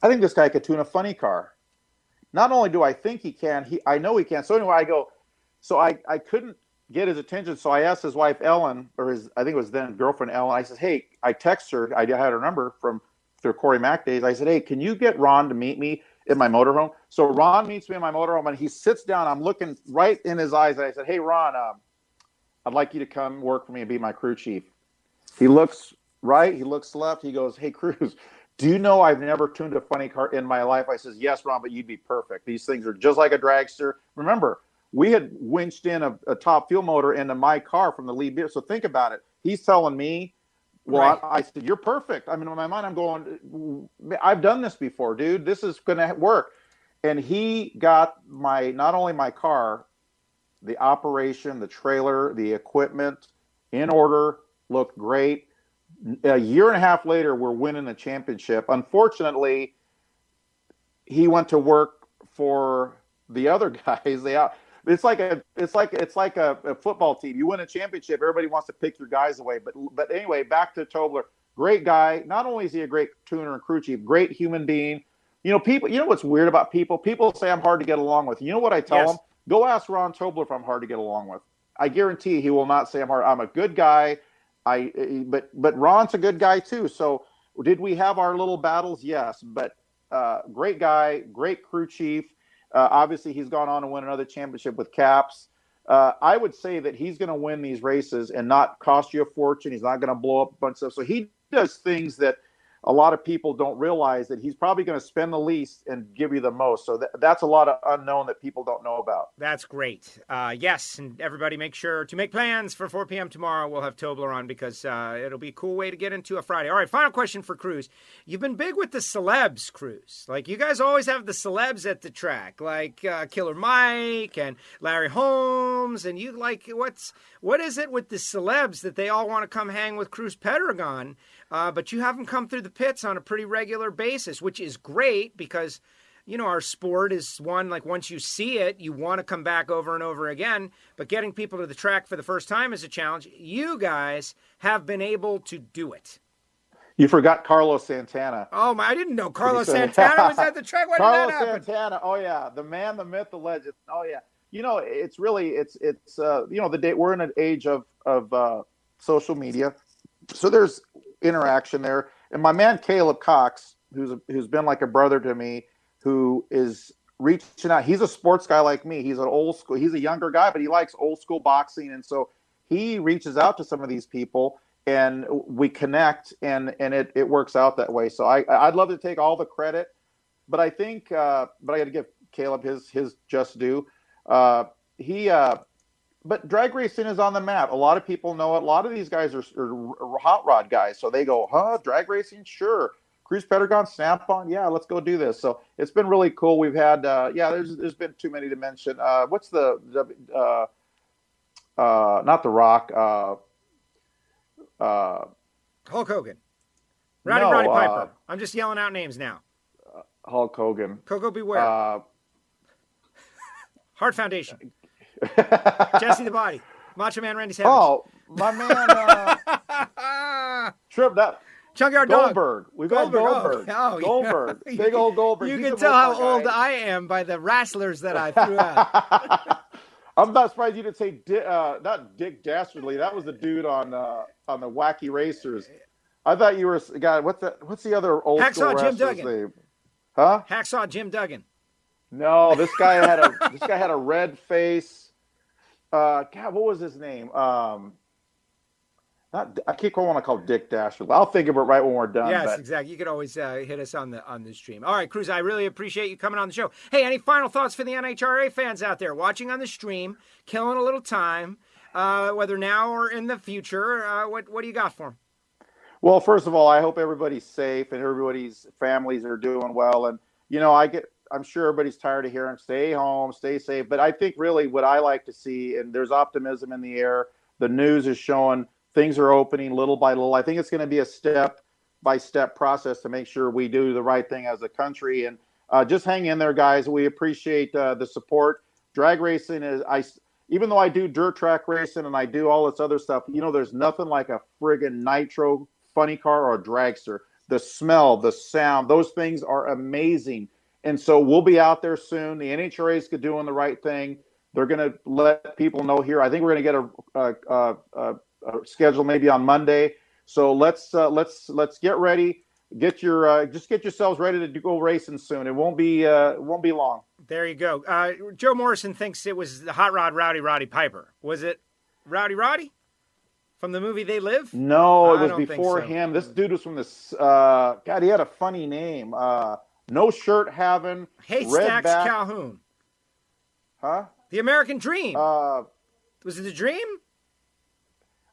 I think this guy could tune a funny car. Not only do I think he can, I know he can. So anyway, I couldn't get his attention. So I asked his wife, Ellen, I think it was then girlfriend, Ellen. I said, hey, I text her. I had her number through Corey Mack days. I said, hey, can you get Ron to meet me in my motorhome? So Ron meets me in my motorhome, and he sits down. I'm looking right in his eyes. And I said, hey, Ron, I'd like you to come work for me and be my crew chief. He looks right. He looks left. He goes, hey, Cruz, do you know I've never tuned a funny car in my life? I says, yes, Ron, but you'd be perfect. These things are just like a dragster. Remember, we had winched in a top fuel motor into my car from the Lee Beard. So think about it. He's telling me, well, right. I said, you're perfect. I mean, in my mind, I'm going, I've done this before, dude. This is going to work. And he got not only my car, the operation, the trailer, the equipment in order, looked great. A year and a half later, we're winning the championship. Unfortunately, he went to work for the other guys. It's like a football team. You win a championship, everybody wants to pick your guys away. But anyway, back to Tobler. Great guy. Not only is he a great tuner and crew chief, great human being. People. You know what's weird about people? People say I'm hard to get along with. You know what I tell them? Go ask Ron Tobler if I'm hard to get along with. I guarantee he will not say I'm hard. I'm a good guy. But Ron's a good guy too. So did we have our little battles? Yes. But great guy, great crew chief. Obviously, he's gone on to win another championship with Caps. I would say that he's going to win these races and not cost you a fortune. He's not going to blow up a bunch of stuff. So he does things that a lot of people don't realize, that he's probably going to spend the least and give you the most. So that's a lot of unknown that people don't know about. That's great. Yes, and everybody make sure to make plans for 4 p.m. tomorrow. We'll have Tobler on because it'll be a cool way to get into a Friday. All right, final question for Cruz. You've been big with the celebs, Cruz. Like, you guys always have the celebs at the track, like Killer Mike and Larry Holmes. And you what is it with the celebs that they all want to come hang with Cruz Pedregon? But you have them come through the pits on a pretty regular basis, which is great because, our sport is one, like, once you see it, you want to come back over and over again. But getting people to the track for the first time is a challenge. You guys have been able to do it. You forgot Carlos Santana. Oh, I didn't know Carlos Santana was at the track. When did that happen? Carlos Santana. Oh, yeah. The man, the myth, the legend. Oh, yeah. It's really, the day we're in an age of social media. So there's interaction there. And my man Caleb Cox, who's been like a brother to me, who is reaching out. He's a sports guy like me. He's he's a younger guy, but he likes old school boxing. And so he reaches out to some of these people. and we connect, and it works out that way. So I'd love to take all the credit, but I think but I got to give Caleb his just due. But drag racing is on the map. A lot of people know it. A lot of these guys are hot rod guys, so they go, drag racing, sure. Cruz Pedregon, Snap-on, yeah, let's go do this. So it's been really cool. We've had, there's been too many to mention. What's the not The Rock, Hulk Hogan, Roddy Piper. I'm just yelling out names now. Hulk Hogan, Coco Beware, Heart Foundation, Jesse the Body, Macho Man Randy Savage. Oh, my man, Trip that. Junkyard Goldberg. Dog. We've got Goldberg. Goldberg. Big old Goldberg. You can tell how old I am by the wrestlers that I threw out. I'm not surprised you didn't say not Dick Dastardly. That was the dude on the Wacky Racers. I thought you were God. What's the other old school wrestler's name? Huh? Hacksaw Jim Duggan. No, this guy had a red face. God, what was his name? I keep calling to call Dick Dastardly. I'll think of it right when we're done. Yes, exactly. You can always hit us on the stream. All right, Cruz, I really appreciate you coming on the show. Hey, any final thoughts for the NHRA fans out there watching on the stream, killing a little time, whether now or in the future? What do you got for them? Well, first of all, I hope everybody's safe and everybody's families are doing well. And I'm sure everybody's tired of hearing stay home, stay safe. But I think really what I like to see, and there's optimism in the air. The news is showing things are opening little by little. I think it's going to be a step-by-step process to make sure we do the right thing as a country. And just hang in there, guys. We appreciate the support. Drag racing even though I do dirt track racing and I do all this other stuff, there's nothing like a friggin' nitro funny car or a dragster. The smell, the sound, those things are amazing. And so we'll be out there soon. The NHRA is doing the right thing. They're going to let people know here. I think we're going to get a schedule maybe on Monday. So let's get ready. Get yourselves ready to go racing soon. It won't be long. There you go. Joe Morrison thinks it was the Hot Rod Roddy Piper. Was it Roddy from the movie They Live? No, it was before him. This dude was from this. God, he had a funny name. No shirt having. Haystacks Calhoun. Huh? The American Dream. Was it the Dream?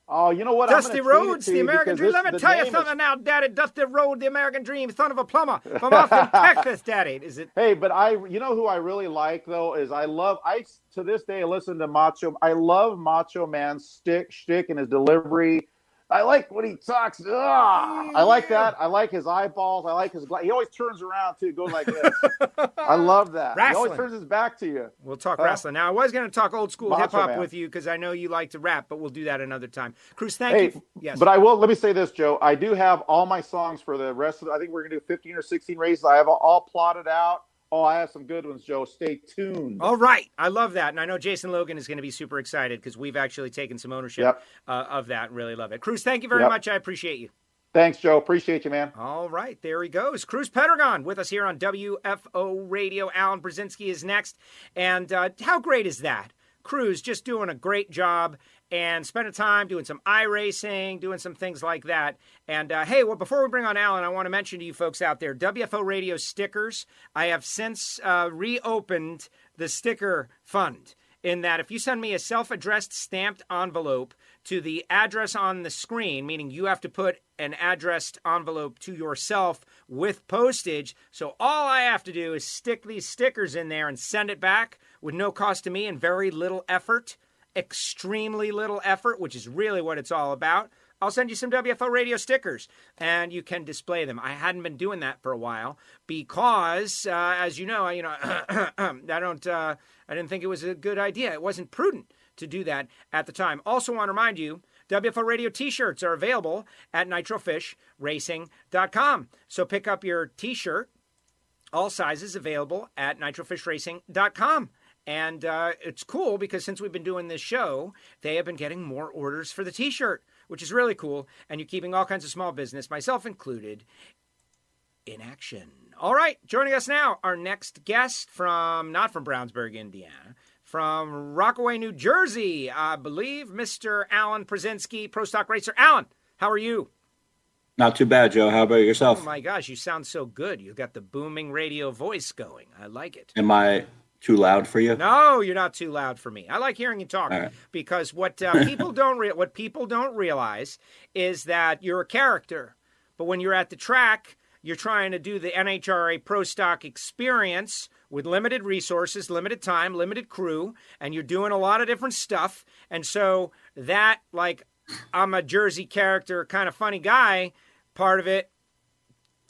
Oh, you know what? Dusty Rhodes, the American Dream. Let me tell you something now, Daddy. Dusty Rhodes, the American Dream, son of a plumber from Austin, Texas, Daddy. Is it? Hey, but who I really like though is to this day listen to Macho. I love Macho Man's shtick and his delivery. I like when he talks. I like that. I like his eyeballs. I like his. He always turns around too, goes like this. I love that. Wrestling. He always turns his back to you. We'll talk wrestling. Now, I was going to talk old school hip hop with you because I know you like to rap, but we'll do that another time. Cruz, thank you. Yes. But I will. Let me say this, Joe. I do have all my songs for the rest of. I think we're going to do 15 or 16 races. I have all plotted out. Oh, I have some good ones, Joe. Stay tuned. All right. I love that. And I know Jason Logan is going to be super excited because we've actually taken some ownership of that and really love it. Cruz, thank you very much. I appreciate you. Thanks, Joe. Appreciate you, man. All right. There he goes. Cruz Pedregon with us here on WFO Radio. Alan Prusiensky is next. And how great is that? Cruz just doing a great job and spending time doing some iRacing, doing some things like that. And before we bring on Alan, I want to mention to you folks out there, WFO Radio stickers. I have since reopened the sticker fund in that if you send me a self-addressed stamped envelope to the address on the screen, meaning you have to put an addressed envelope to yourself with postage. So all I have to do is stick these stickers in there and send it back with no cost to me and very little effort. Extremely little effort, which is really what it's all about. I'll send you some WFO Radio stickers, and you can display them. I hadn't been doing that for a while because, as you know, I didn't think it was a good idea. It wasn't prudent to do that at the time. Also want to remind you, WFO Radio T-shirts are available at nitrofishracing.com. So pick up your T-shirt, all sizes available at nitrofishracing.com. And it's cool because since we've been doing this show, they have been getting more orders for the T-shirt, which is really cool. And you're keeping all kinds of small business, myself included, in action. All right, joining us now, our next guest not from Brownsburg, Indiana, from Rockaway, New Jersey, I believe, Mr. Alan Prusiensky, Pro Stock Racer. Alan, How are you? Not too bad, Joe. How about yourself? Oh my gosh, you sound so good. You've got the booming radio voice going. I like it. Am I too loud for you? No, you're not too loud for me. I like hearing you talk right. because what people don't realize is that you're a character. But when you're at the track, you're trying to do the NHRA Pro Stock experience with limited resources, limited time, limited crew, and you're doing a lot of different stuff. And so that, like, I'm a Jersey character, kind of funny guy, part of it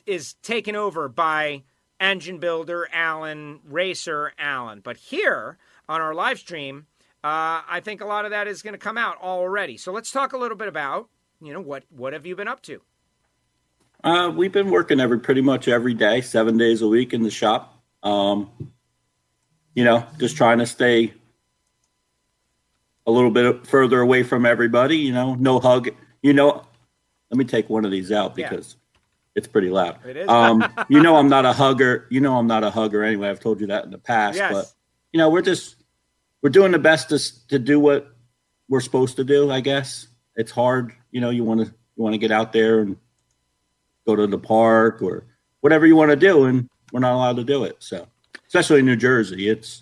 is taken over by engine builder Alan, racer Alan. But here on our live stream, I think a lot of that is going to come out already. So let's talk a little bit about, what have you been up to? We've been working pretty much every day, 7 days a week in the shop. Just trying to stay a little bit further away from everybody, no hug. Let me take one of these out because it's pretty loud. It is. I'm not a hugger. I'm not a hugger anyway. I've told you that in the past. Yes. But, we're doing the best to do what we're supposed to do, I guess. It's hard. You want to get out there and go to the park or whatever you want to do, and we're not allowed to do it. So, especially in New Jersey, it's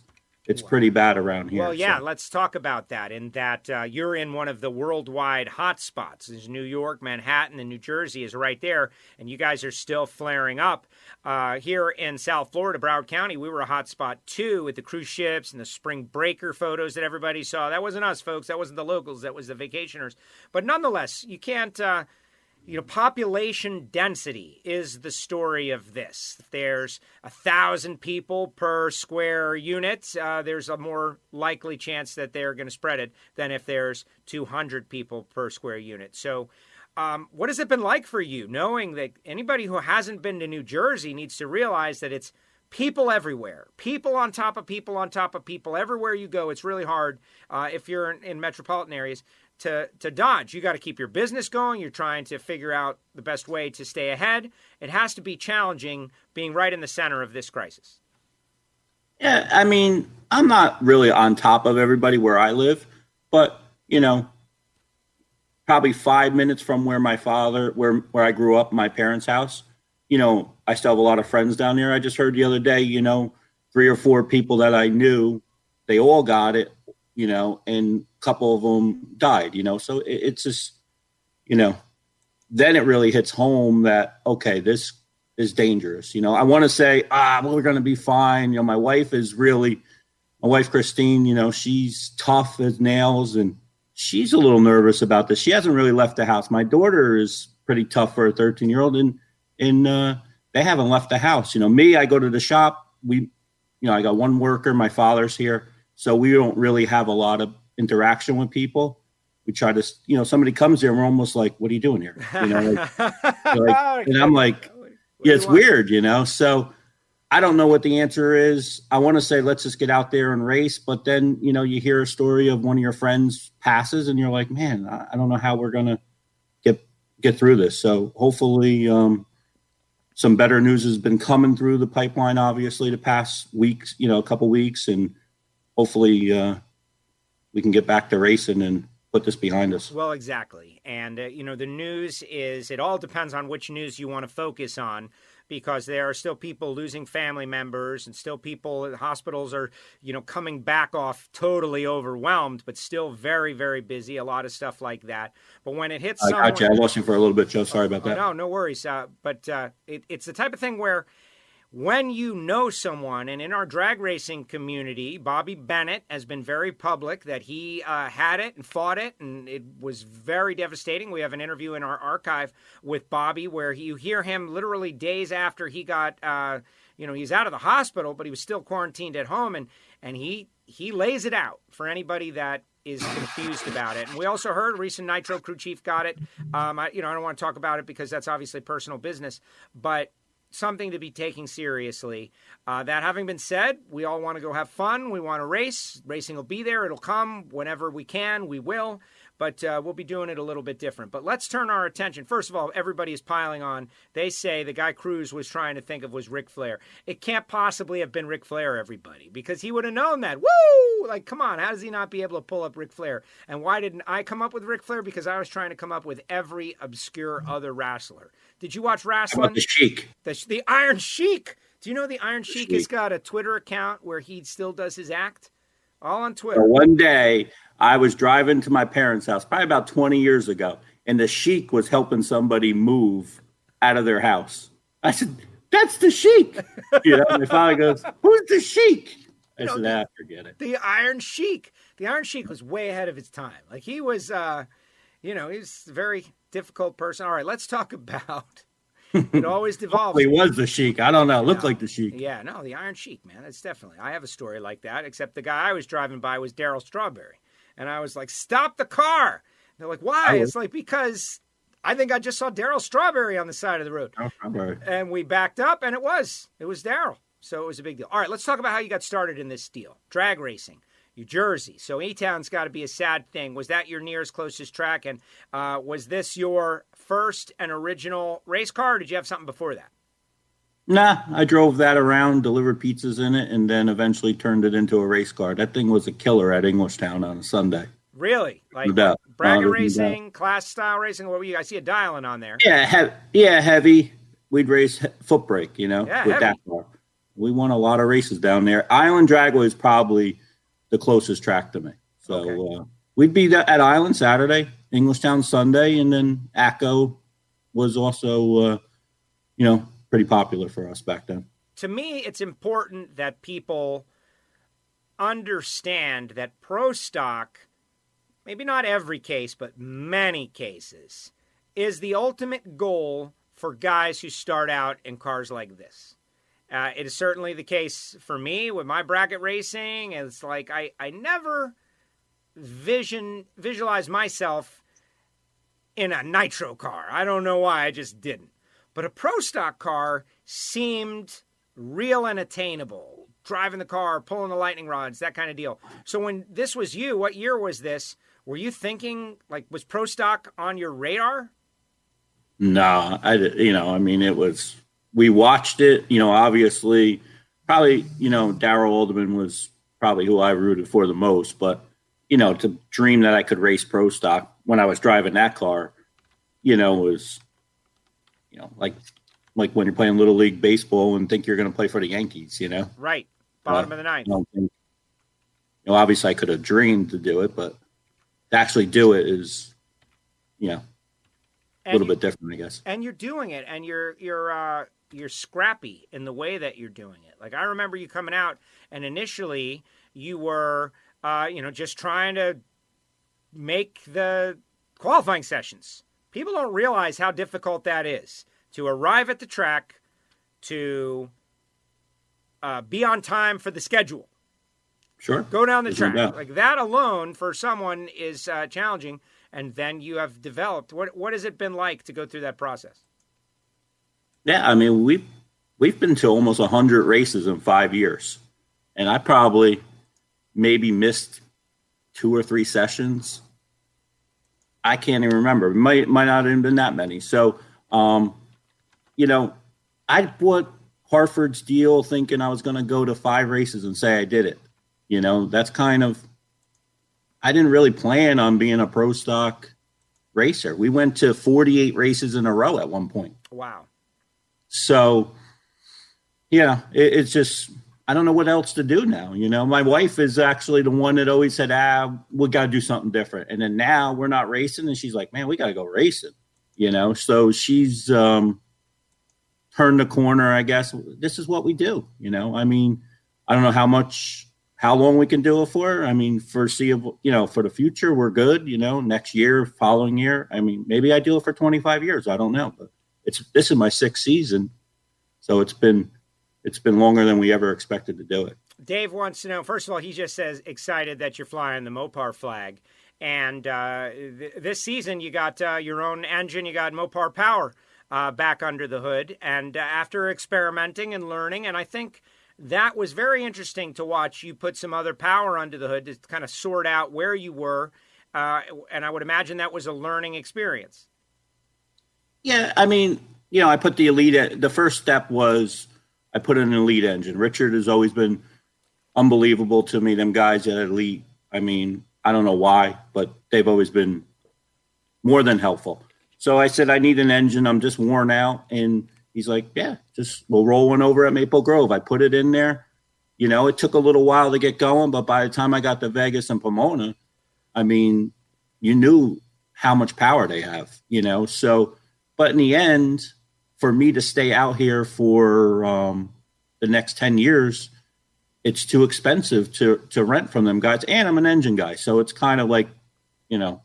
pretty bad around here. Well, yeah, so. Let's talk about that. In that you're in one of the worldwide hotspots. There's New York, Manhattan, and New Jersey is right there, and you guys are still flaring up. Here in South Florida, Broward County, we were a hotspot too with the cruise ships and the spring breaker photos that everybody saw. That wasn't us, folks. That wasn't the locals. That was the vacationers. But nonetheless, you can't... population density is the story of this. If there's 1,000 people per square unit, there's a more likely chance that they're going to spread it than if there's 200 people per square unit. So what has it been like for you, knowing that anybody who hasn't been to New Jersey needs to realize that it's people everywhere, people on top of people on top of people. Everywhere you go, it's really hard if you're in metropolitan areas to dodge. You got to keep your business going. You're trying to figure out the best way to stay ahead. It has to be challenging being right in the center of this crisis. Yeah, I mean, I'm not really on top of everybody where I live, but, probably 5 minutes from where I grew up, my parents' house, I still have a lot of friends down there. I just heard the other day, 3 or 4 people that I knew, they all got it, and a couple of them died, so it's just, then it really hits home that, okay, this is dangerous. I want to say, we're going to be fine. My wife, Christine, she's tough as nails and she's a little nervous about this. She hasn't really left the house. My daughter is pretty tough for a 13-year-old and they haven't left the house. Me, I go to the shop. I got one worker, my father's here. So we don't really have a lot of interaction with people. We try to, somebody comes here and we're almost like, what are you doing here? And I'm like, yeah, it's weird, so I don't know what the answer is. I want to say, let's just get out there and race. But then, you hear a story of one of your friends passes and you're like, man, I don't know how we're going to get through this. So hopefully some better news has been coming through the pipeline, obviously, the past weeks, a couple weeks. And hopefully we can get back to racing and put this behind us. Well, exactly. And, the news is, it all depends on which news you want to focus on, because there are still people losing family members and still people at hospitals are, coming back off totally overwhelmed, but still very, very busy. A lot of stuff like that. But when it hits someone... I lost you for a little bit, Joe. Sorry about that. No worries. But it's the type of thing where when you know someone, and in our drag racing community, Bobby Bennett has been very public that he had it and fought it, and it was very devastating. We have an interview in our archive with Bobby where you hear him literally days after he got, he's out of the hospital, but he was still quarantined at home, and he lays it out for anybody that is confused about it. And we also heard recent Nitro crew chief got it. I don't want to talk about it because that's obviously personal business, but something to be taken seriously. That having been said, we all want to go have fun. We want to race. Racing will be there. It'll come whenever we can. We will. but we'll be doing it a little bit different. But let's turn our attention. First of all, everybody is piling on. They say the guy Cruz was trying to think of was Ric Flair. It can't possibly have been Ric Flair, everybody, because he would have known that. Woo! Like, come on, how does he not be able to pull up Ric Flair? And why didn't I come up with Ric Flair? Because I was trying to come up with every obscure other wrestler. Did you watch wrestling? How about the Sheik? The Iron Sheik. Do you know the Iron Sheik has got a Twitter account where he still does his act? All on Twitter. So one day, I was driving to my parents' house, probably about 20 years ago, and the Sheik was helping somebody move out of their house. I said, "That's the Sheik." And my father goes, "Who's the Sheik?" I said, forget it. The Iron Sheik. The Iron Sheik was way ahead of his time. Like, he was, he was a very difficult person. All right, let's talk about... It always devolves. He was the Sheik. I don't know. Looked like the Sheik. Yeah, no, the Iron Sheik, man. It's definitely. I have a story like that, except the guy I was driving by was Darryl Strawberry. And I was like, "Stop the car." They're like, "Why?" It's like, because I think I just saw Darryl Strawberry on the side of the road. And we backed up, and it was Darryl. So it was a big deal. All right, let's talk about how you got started in this deal. Drag racing. New Jersey. So E-Town's got to be a sad thing. Was that your nearest closest track? And was this your first and original race car, or did you have something before that? Nah, I drove that around, delivered pizzas in it, and then eventually turned it into a race car. That thing was a killer at Englishtown on a Sunday. Really? Like bracket racing, class style racing? What were you? I see a dialing on there. Yeah, heavy. We'd race foot brake, with heavy. that car. We won a lot of races down there. Island Dragway is probably the closest track to me. So we'd be at Island Saturday, Englishtown Sunday, and then ACO was also, pretty popular for us back then. To me, it's important that people understand that pro stock, maybe not every case, but many cases, is the ultimate goal for guys who start out in cars like this. It is certainly the case for me with my bracket racing. It's like I never visualize myself in a nitro car. I don't know why, I just didn't. But a pro stock car seemed real and attainable. Driving the car, pulling the lightning rods, that kind of deal. So when this was you, what year was this? Were you thinking, like, was pro stock on your radar? No, it was... We watched it, obviously, probably, Darryl Alderman was probably who I rooted for the most. But, to dream that I could race pro stock when I was driving that car, was, like when you're playing Little League Baseball and think you're going to play for the Yankees, Right. Bottom of the ninth. Obviously I could have dreamed to do it, but to actually do it is, a little bit different, I guess. And you're doing it, and you're scrappy in the way that you're doing it. Like, I remember you coming out, and initially you were, just trying to make the qualifying sessions. People don't realize how difficult that is to arrive at the track, to be on time for the schedule. Sure. Go down the track. Like, that alone for someone is challenging. And then you have developed. What has it been like to go through that process? Yeah, we've been to almost 100 races in 5 years, and I probably maybe missed 2 or 3 sessions. I can't even remember. It might not have been that many. So, I bought Hartford's deal thinking I was going to go to 5 races and say I did it. That's kind of. I didn't really plan on being a pro stock racer. We went to 48 races in a row at one point. Wow. So, it's just, I don't know what else to do now. My wife is actually the one that always said, we got to do something different. And then now we're not racing. And she's like, man, we got to go racing, So she's turned the corner, I guess. This is what we do, I don't know how long we can do it for. Foreseeable, for the future, we're good, next year, following year. Maybe I do it for 25 years. I don't know, but this is my 6th season. So it's been longer than we ever expected to do it. Dave wants to know, first of all, he just says excited that you're flying the Mopar flag. And this season you got your own engine, you got Mopar power back under the hood. And after experimenting and learning, and I think that was very interesting to watch you put some other power under the hood to kind of sort out where you were and I would imagine that was a learning experience. Yeah, I mean, I put the Elite. The first step was I put in an Elite engine. Richard has always been unbelievable to me. Them guys at Elite, I mean, I don't know why, but they've always been more than helpful. So I said, I need an engine. I'm just worn out. And he's like, yeah, we'll roll one over at Maple Grove. I put it in there. It took a little while to get going, but by the time I got to Vegas and Pomona, I mean, you knew how much power they have, So, but in the end, for me to stay out here for the next 10 years, it's too expensive to rent from them guys. And I'm an engine guy. So it's kind of like, you're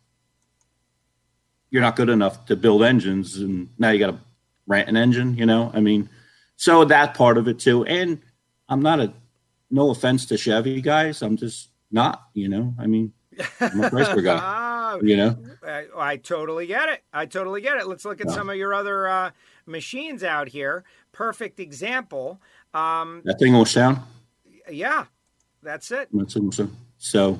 not good enough to build engines. And now you got to rent an engine, I mean, so that part of it too. And I'm not no offense to Chevy guys. I'm just not, I mean, I'm a Chrysler guy, I totally get it. Let's look at some of your other machines out here. Perfect example. That's Englishtown. Yeah, that's it. That's Englishtown. So,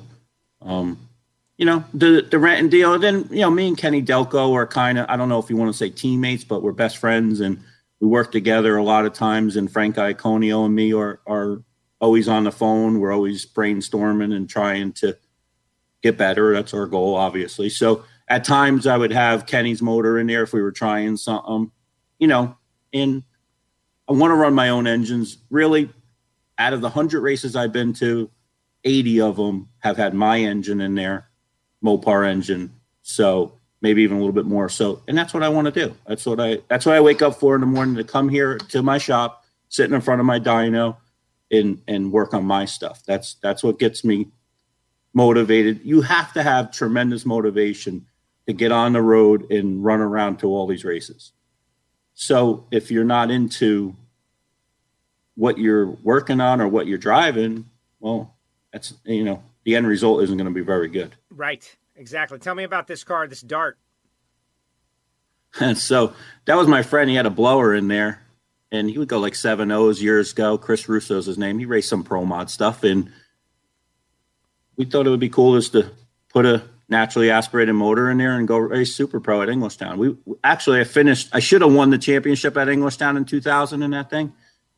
the rent and deal. And then, me and Kenny Delco are kind of, I don't know if you want to say teammates, but we're best friends and we work together a lot of times. And Frank Iaconio and me are always on the phone. We're always brainstorming and trying to get better. That's our goal, obviously. So at times I would have Kenny's motor in there if we were trying something, and I want to run my own engines. Really, out of the 100 races I've been to, 80 of them have had my engine in there, Mopar engine. So maybe even a little bit more. So, and that's what I want to do. That's what I wake up for in the morning, to come here to my shop, sitting in front of my dyno and work on my stuff. That's what gets me motivated. You have to have tremendous motivation to get on the road and run around to all these races. So if you're not into what you're working on or what you're driving, well, that's, the end result isn't going to be very good. Right. Exactly. Tell me about this car, this Dart. And so that was my friend. He had a blower in there and he would go like 7.0s years ago. Chris Russo's his name. He raced some pro mod stuff. And we thought it would be cool just to put a naturally aspirated motor in there and go race Super Pro at Englishtown. I should have won the championship at Englishtown in 2000 in that thing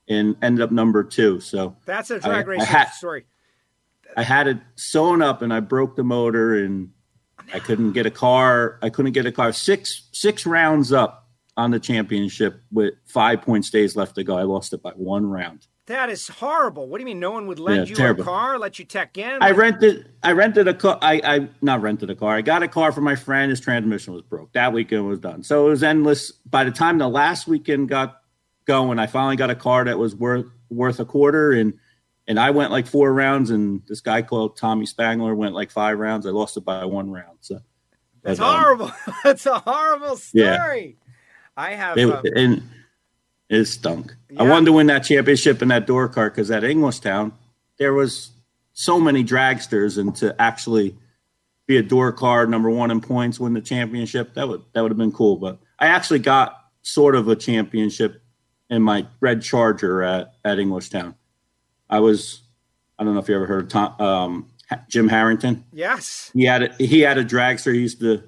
and ended up number 2. So that's a drag racing story. I had it sewn up and I broke the motor and I couldn't get a car. 6 rounds up on the championship with 5 point stays left to go. I lost it by 1 round. That is horrible. What do you mean no one would lend you terrible. A car, let you tech in? I rented a car. I not rented a car. I got a car for my friend. His transmission was broke. That weekend was done. So it was endless. By the time the last weekend got going, I finally got a car that was worth a quarter. And I went like 4 rounds and this guy called Tommy Spangler went like 5 rounds. I lost it by 1 round. So that's horrible. That's a horrible story. Yeah. I have. And it stunk. Yeah. I wanted to win that championship in that door cart because at Englishtown, there was so many dragsters, and to actually be a door car number 1 in points, win the championship, that would have been cool. But I actually got sort of a championship in my red Charger at Englishtown. I don't know if you ever heard of Jim Harrington. Yes. He had a dragster. He used to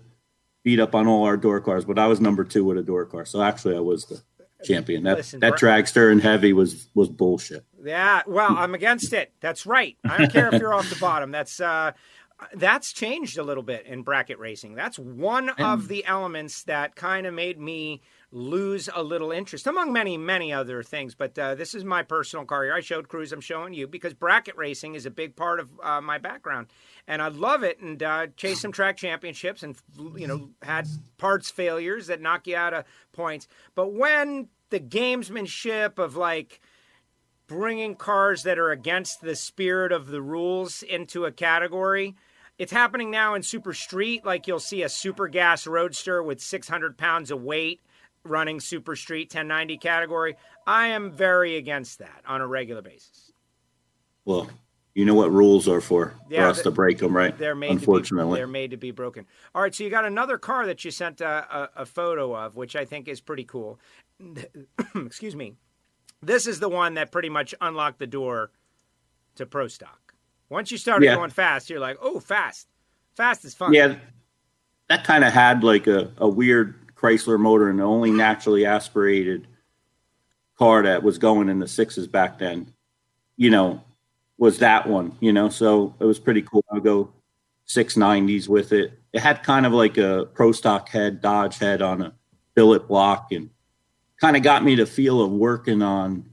beat up on all our door cars, but I was number 2 with a door car. So actually I was the champion. That dragster and heavy was bullshit. Yeah. Well, I'm against it. That's right. I don't care if you're off the bottom. That's changed a little bit in bracket racing. That's one of the elements that kind of made me lose a little interest, among many, many other things. But this is my personal car here. I showed Cruz, I'm showing you, because bracket racing is a big part of my background. And I love it, and chased some track championships and, had parts failures that knock you out of points. But when the gamesmanship of, like, bringing cars that are against the spirit of the rules into a category, it's happening now in Super Street. Like, you'll see a Super Gas Roadster with 600 pounds of weight running Super Street 1090 category. I am very against that on a regular basis. Well, you know what rules are for us to break them, right? Unfortunately. They're made to be broken. All right, so you got another car that you sent a photo of, which I think is pretty cool. Excuse me. This is the one that pretty much unlocked the door to Pro Stock. Once you started going fast, you're like, oh, fast. Fast as fun. Yeah, that kind of had like a weird Chrysler motor, and the only naturally aspirated car that was going in the sixes back then, was that one, so it was pretty cool. I would go 690s with it. It had kind of like a pro stock head, Dodge head on a billet block, and kind of got me the feel of working on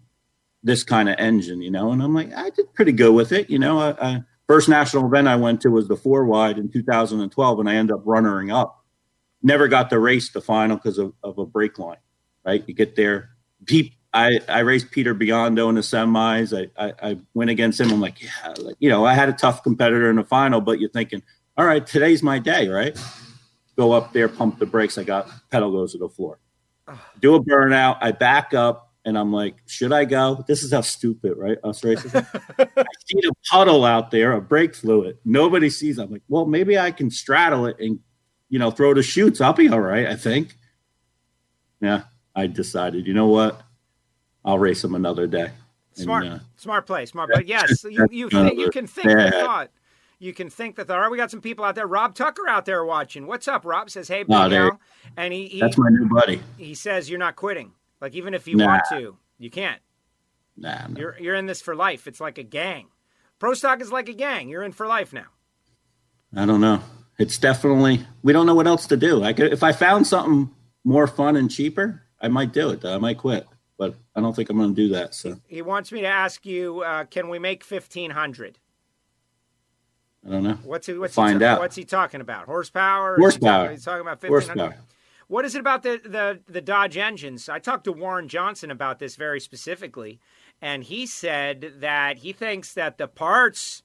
this kind of engine, and I'm like, I did pretty good with it. I first national event I went to was the 4-wide in 2012, and I ended up runnering up. Never got to race the final because of a brake line, right? You get there. I raced Peter Biondo in the semis. I went against him. I'm like, yeah, I had a tough competitor in the final, but you're thinking, all right, today's my day, right? Go up there, pump the brakes. Pedal goes to the floor. Do a burnout. I back up, and I'm like, should I go? This is how stupid, right? Us racers. I see a puddle out there, a brake fluid. Nobody sees it. I'm like, well, maybe I can straddle it and, throw the chutes. I'll be all right, I think. Yeah, I decided, you know what? I'll race them another day. Smart play. But yes, you can think the thought. You can think the thought. All right, we got some people out there. Rob Tucker out there watching. What's up, Rob? Says, hey, big Al. And that's my new buddy. He says you're not quitting. Like, even if you want to, you can't. Nah. You're in this for life. It's like a gang. Pro stock is like a gang. You're in for life now. I don't know. It's definitely, we don't know what else to do. If I found something more fun and cheaper, I might do it. I might quit, but I don't think I'm going to do that. So he wants me to ask you, can we make 1,500? I don't know. What's he talking about? Horsepower? Horsepower. He's talking about 1,500. What is it about the Dodge engines? I talked to Warren Johnson about this very specifically, and he said that he thinks that the parts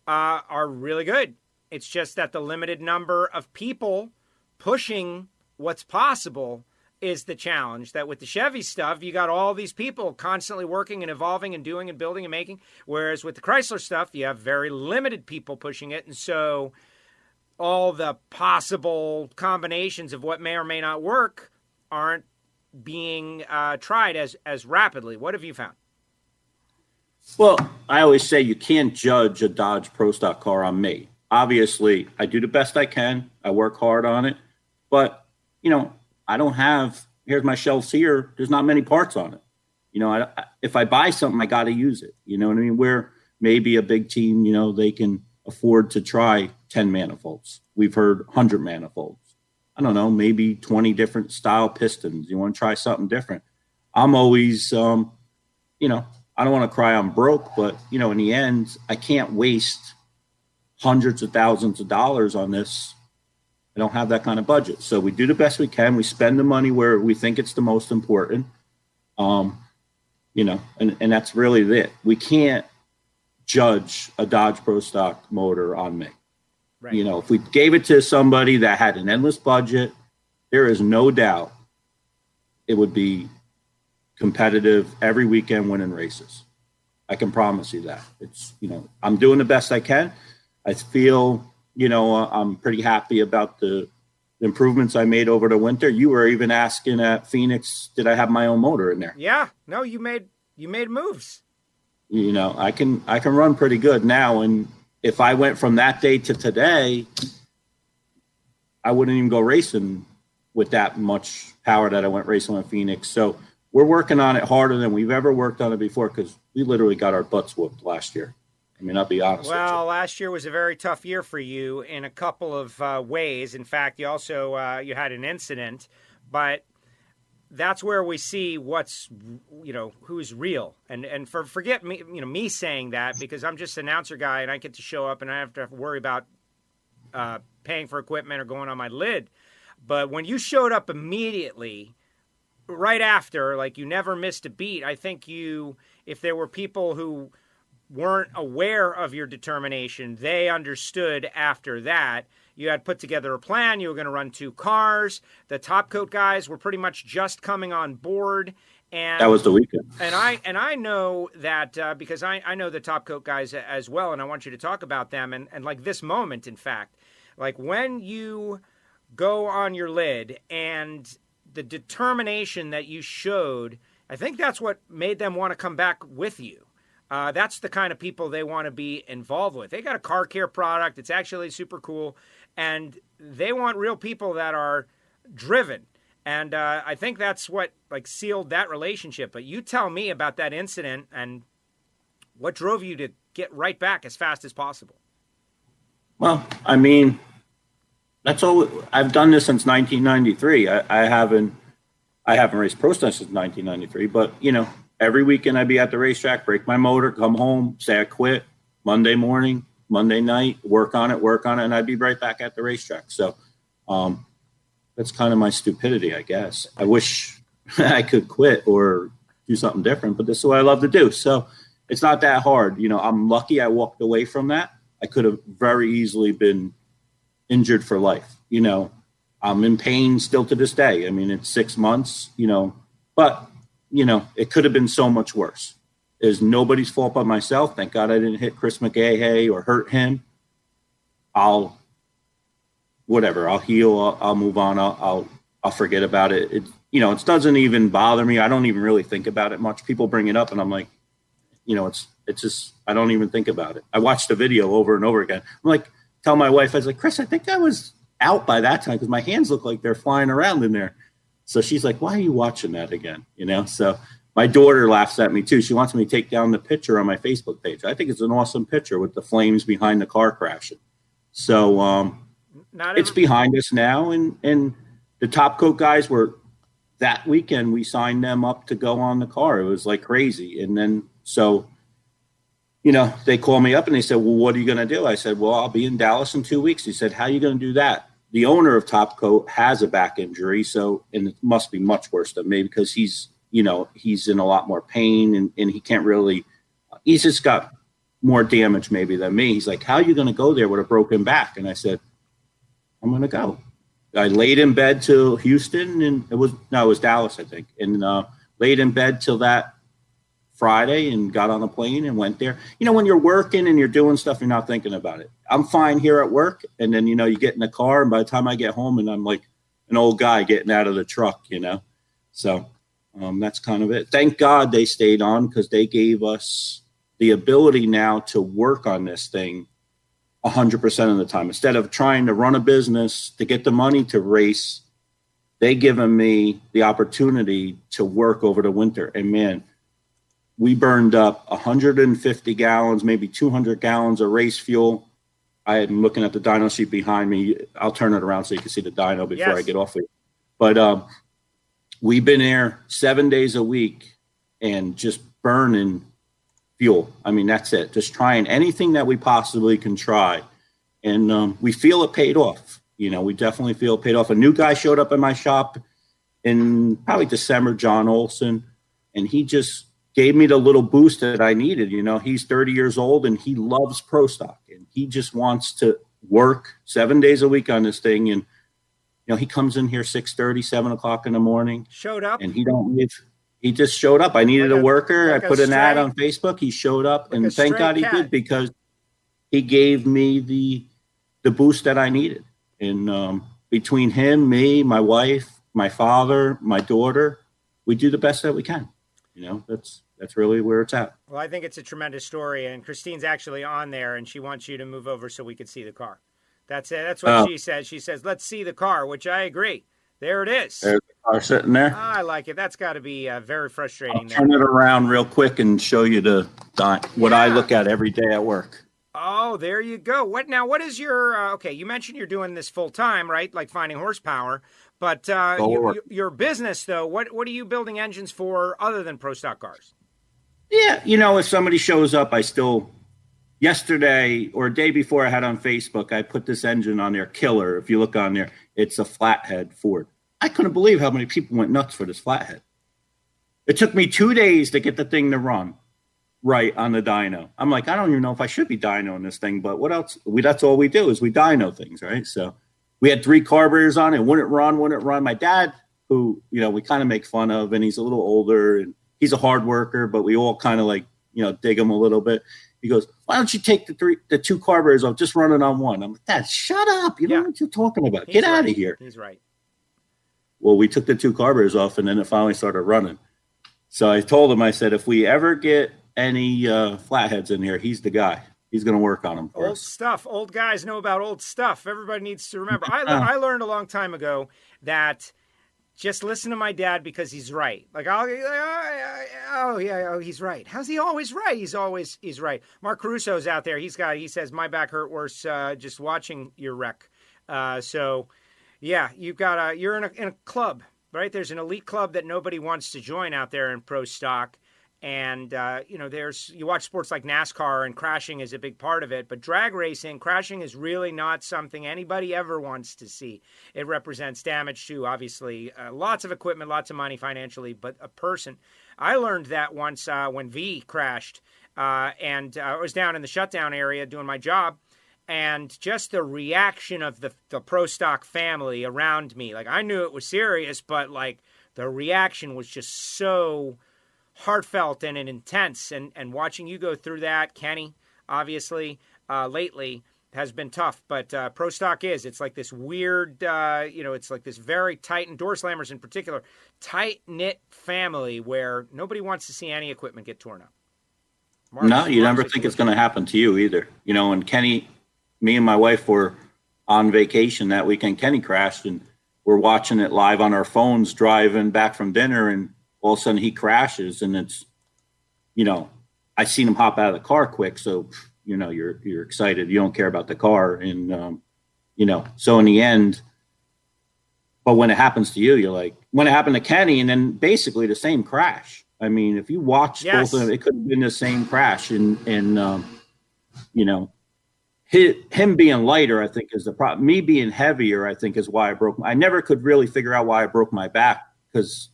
are really good. It's just that the limited number of people pushing what's possible is the challenge. That with the Chevy stuff, you got all these people constantly working and evolving and doing and building and making, whereas with the Chrysler stuff, you have very limited people pushing it, and so all the possible combinations of what may or may not work aren't being tried as rapidly. What have you found? Well, I always say you can't judge a Dodge Pro Stock car on me. Obviously, I do the best I can. I work hard on it. But, I don't have, here's my shelves here. There's not many parts on it. If I buy something, I got to use it. You know what I mean? Where maybe a big team, they can afford to try 10 manifolds. We've heard 100 manifolds. I don't know, maybe 20 different style pistons. You want to try something different. I'm always, I don't want to cry I'm broke, but, in the end, I can't waste hundreds of thousands of dollars on this. I don't have that kind of budget. So we do the best we can. We spend the money where we think it's the most important. And that's really it. We can't judge a Dodge Pro Stock motor on me. Right. If we gave it to somebody that had an endless budget, there is no doubt it would be competitive every weekend, winning races. I can promise you that. It's, I'm doing the best I can. I feel, I'm pretty happy about the improvements I made over the winter. You were even asking at Phoenix, did I have my own motor in there? Yeah. No, you made moves. I can run pretty good now. And if I went from that day to today, I wouldn't even go racing with that much power that I went racing in Phoenix. So we're working on it harder than we've ever worked on it before, because we literally got our butts whooped last year. I mean, I'll be honest with you. Well, last year was a very tough year for you in a couple of ways. In fact, you also you had an incident, but that's where we see what's, who's real. And forget me, me saying that, because I'm just an announcer guy and I get to show up and I have to worry about paying for equipment or going on my lid. But when you showed up immediately, right after, like you never missed a beat, I think if there were people who weren't aware of your determination, they understood after that. You had put together a plan. You were going to run 2 cars. The top coat guys were pretty much just coming on board. And that was the weekend. And I know that because I know the top coat guys as well, and I want you to talk about them. And like this moment, in fact, like when you go on your lid and the determination that you showed, I think that's what made them want to come back with you. That's the kind of people they want to be involved with. They got a car care product. It's actually super cool. And they want real people that are driven. And I think that's what like sealed that relationship. But you tell me about that incident and what drove you to get right back as fast as possible. Well, I mean, that's all. I've done this since 1993. I haven't raced pro since 1993. But every weekend I'd be at the racetrack, break my motor, come home, say I quit. Monday morning, Monday night, work on it, and I'd be right back at the racetrack. So that's kind of my stupidity, I guess. I wish I could quit or do something different, but this is what I love to do. So it's not that hard. I'm lucky I walked away from that. I could have very easily been injured for life. I'm in pain still to this day. I mean, it's 6 months, but, it could have been so much worse. It's nobody's fault but myself. Thank God I didn't hit Chris McGahey or hurt him. I'll heal. I'll move on. I'll forget about it. It doesn't even bother me. I don't even really think about it much. People bring it up and I'm like, it's just, I don't even think about it. I watched the video over and over again. I'm like, tell my wife, I was like, Chris, I think I was out by that time because my hands look like they're flying around in there. So she's like, why are you watching that again? So my daughter laughs at me too. She wants me to take down the picture on my Facebook page. I think it's an awesome picture with the flames behind the car crashing. So it's behind us now. And the Top Coat guys were, that weekend we signed them up to go on the car. It was like crazy. And then, so, they called me up and they said, well, what are you going to do? I said, well, I'll be in Dallas in 2 weeks. He said, how are you going to do that? The owner of Top Coat has a back injury. And it must be much worse than me because he's in a lot more pain and he can't really, he's just got more damage maybe than me. He's like, how are you going to go there with a broken back? And I said, I'm going to go. I laid in bed till Houston and it was Dallas, I think. And laid in bed till that Friday and got on a plane and went there. When you're working and you're doing stuff, you're not thinking about it. I'm fine here at work. And then, you get in the car and by the time I get home and I'm like an old guy getting out of the truck, So that's kind of it. Thank God they stayed on because they gave us the ability now to work on this thing 100% of the time. Instead of trying to run a business to get the money to race, they given me the opportunity to work over the winter. And man, we burned up 150 gallons, maybe 200 gallons of race fuel. I am looking at the dyno sheet behind me. I'll turn it around so you can see the dyno before I get off of it. But we've been there 7 days a week and just burning fuel. I mean, that's it. Just trying anything that we possibly can try. And we feel it paid off. We definitely feel it paid off. A new guy showed up in my shop in probably December, John Olson, and he just gave me the little boost that I needed. He's 30 years old and he loves pro stock and he just wants to work 7 days a week on this thing. And, he comes in here 6:30, 7 o'clock in the morning. Showed up. And he don't leave. He just showed up. I needed a worker. I put an ad on Facebook. He showed up and thank God he did because he gave me the boost that I needed. And between him, me, my wife, my father, my daughter, we do the best that we can. That's really where it's at. Well, I think it's a tremendous story, and Christine's actually on there, and she wants you to move over so we can see the car. That's it. That's what she says. She says, let's see the car, which I agree. There it is. There's the car sitting there. I like it. That's got to be very frustrating. I'll turn it around real quick and show you what I look at every day at work. Oh, there you go. What is your, okay, you mentioned you're doing this full time, right? Like finding horsepower. But your business, though, what are you building engines for other than pro stock cars? Yeah, if somebody shows up, yesterday or a day before I had on Facebook, I put this engine on there, killer. If you look on there, it's a flathead Ford. I couldn't believe how many people went nuts for this flathead. It took me 2 days to get the thing to run right on the dyno. I'm like, I don't even know if I should be dynoing this thing, but what else? That's all we do is we dyno things, right? So we had 3 carburetors on it, wouldn't run. My dad, who, we kind of make fun of, and he's a little older, and he's a hard worker, but we all kind of dig him a little bit. He goes, why don't you take the 2 carburetors off, just run it on one? I'm like, Dad, shut up. You know what you're talking about. Get out of here. He's right. Well, we took the 2 carburetors off, and then it finally started running. So I told him, I said, if we ever get any flatheads in here, he's the guy. He's going to work on them for Old us. stuff. Old guys know about old stuff. Everybody needs to remember. I learned a long time ago that just listen to my dad because he's right. Like, he's right. How's he always right? He's right. Mark Caruso's out there. He says, my back hurt worse just watching your wreck. So, yeah, you're in a club, right? There's an elite club that nobody wants to join out there in pro stock. And, you watch sports like NASCAR, and crashing is a big part of it. But drag racing, crashing is really not something anybody ever wants to see. It represents damage to, obviously, lots of equipment, lots of money financially, but a person. I learned that once when V crashed, and I was down in the shutdown area doing my job. And just the reaction of the pro stock family around me. Like, I knew it was serious, but, like, the reaction was just so heartfelt and intense, and watching you go through that, Kenny, obviously, lately has been tough, but pro stock it's like this weird, it's like this very tight, and door slammers in particular, tight-knit family where nobody wants to see any equipment get torn up. No, you never think it's going to happen to you either. And Kenny, me and my wife were on vacation that weekend. Kenny crashed, and we're watching it live on our phones driving back from dinner, and all of a sudden he crashes, and it's, I seen him hop out of the car quick. So, you're excited. You don't care about the car. And, so in the end, but when it happens to you, you're like, when it happened to Kenny, and then basically the same crash. I mean, if you watch both of them, it could have been the same crash. And him being lighter, I think, is the problem. Me being heavier, I think, is why I never could really figure out why I broke my back, because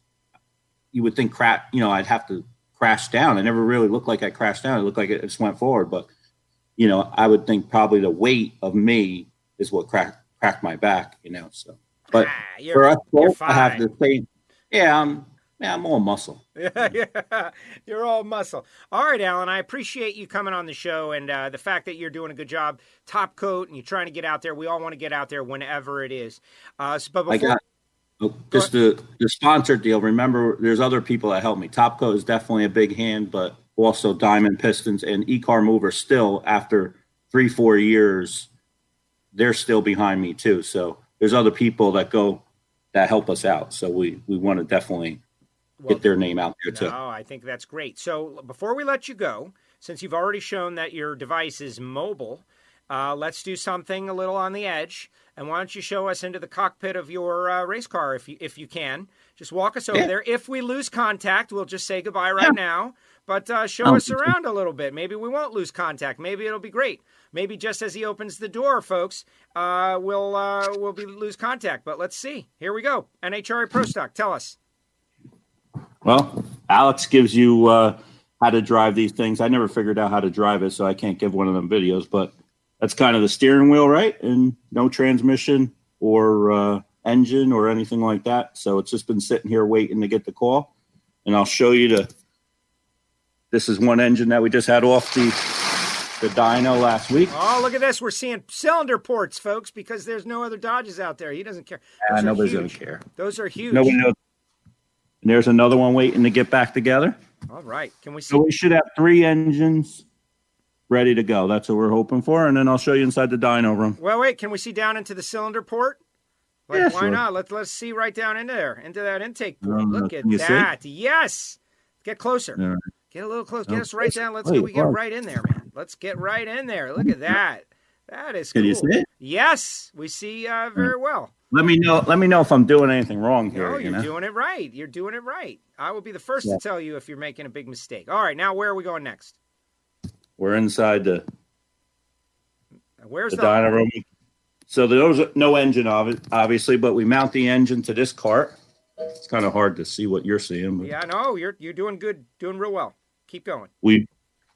you would think I'd have to crash down. It never really looked like I crashed down. It looked like it just went forward. But, I would think probably the weight of me is what cracked my back, so. But for us both, I have the same. Yeah, I'm all muscle. Yeah, you're all muscle. All right, Alan, I appreciate you coming on the show, and the fact that you're doing a good job, top coat, and you're trying to get out there. We all want to get out there whenever it is. But before... Just the sponsor deal. Remember, there's other people that help me. Topcoat is definitely a big hand, but also Diamond Pistons and eCar Mover still, after 3-4 years, they're still behind me too. So there's other people that help us out. So we want to definitely get their name out there too. Oh, I think that's great. So before we let you go, since you've already shown that your device is mobile, let's do something a little on the edge. And why don't you show us into the cockpit of your race car if you can? Just walk us over there. If we lose contact, we'll just say goodbye right now. But show us around a little bit. Maybe we won't lose contact. Maybe it'll be great. Maybe just as he opens the door, folks, we'll lose contact. But let's see. Here we go. NHRA Pro Stock, tell us. Well, Alex gives you how to drive these things. I never figured out how to drive it, so I can't give one of them videos, but that's kind of the steering wheel, right? And no transmission or engine or anything like that. So it's just been sitting here waiting to get the call. And I'll show you this is one engine that we just had off the dyno last week. Oh, look at this. We're seeing cylinder ports, folks, because there's no other Dodges out there. He doesn't care. Nobody's going to care. Those are huge. Nobody knows. And there's another one waiting to get back together. All right. Can we see? So we should have 3 engines ready to go. That's what we're hoping for. And then I'll show you inside the dyno room. Well, wait, can we see down into the cylinder port? Like, yeah, why sure. not? Let's see right down into there, into that intake port. Look at that. See? Yes. Get closer. Right. Get a little close. Get us right down. We get right in there, man. Let's get right in there. Look at that. That is cool. Can you see it? Yes. We see very well. Let me know if I'm doing anything wrong here. No, you're doing it right. You're doing it right. I will be the first to tell you if you're making a big mistake. All right, now where are we going next? We're inside the dyno room. So there's no engine of it, obviously, but we mount the engine to this cart. It's kind of hard to see what you're seeing. But yeah, no, you're doing good, doing real well. Keep going. We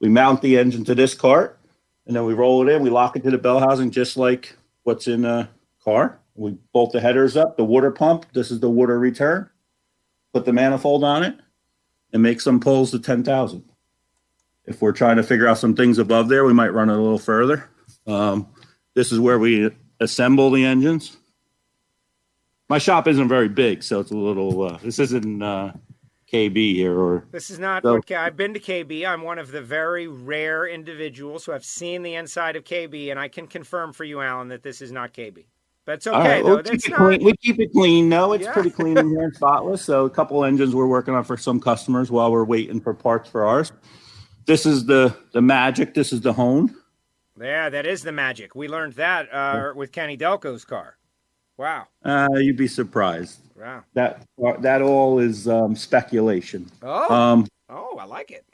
mount the engine to this cart, and then we roll it in. We lock it to the bell housing just like what's in a car. We bolt the headers up, the water pump. This is the water return. Put the manifold on it, and make some pulls to 10,000. If we're trying to figure out some things above there, we might run it a little further. This is where we assemble the engines. My shop isn't very big, so it's a little, this isn't KB here, or This is not so, what I've been to KB. I'm one of the very rare individuals who have seen the inside of KB, and I can confirm for you, Alan, that this is not KB. But it's okay, all right, though. we'll That's keep it not. clean. We keep it clean. No, it's Yeah. pretty clean in here and spotless. So a couple engines we're working on for some customers while we're waiting for parts for ours. This is the Magic. This is the Hone. Yeah, that is the magic. We learned that with Kenny Delco's car. Wow. You'd be surprised. Wow. That all is speculation. Oh, I like it.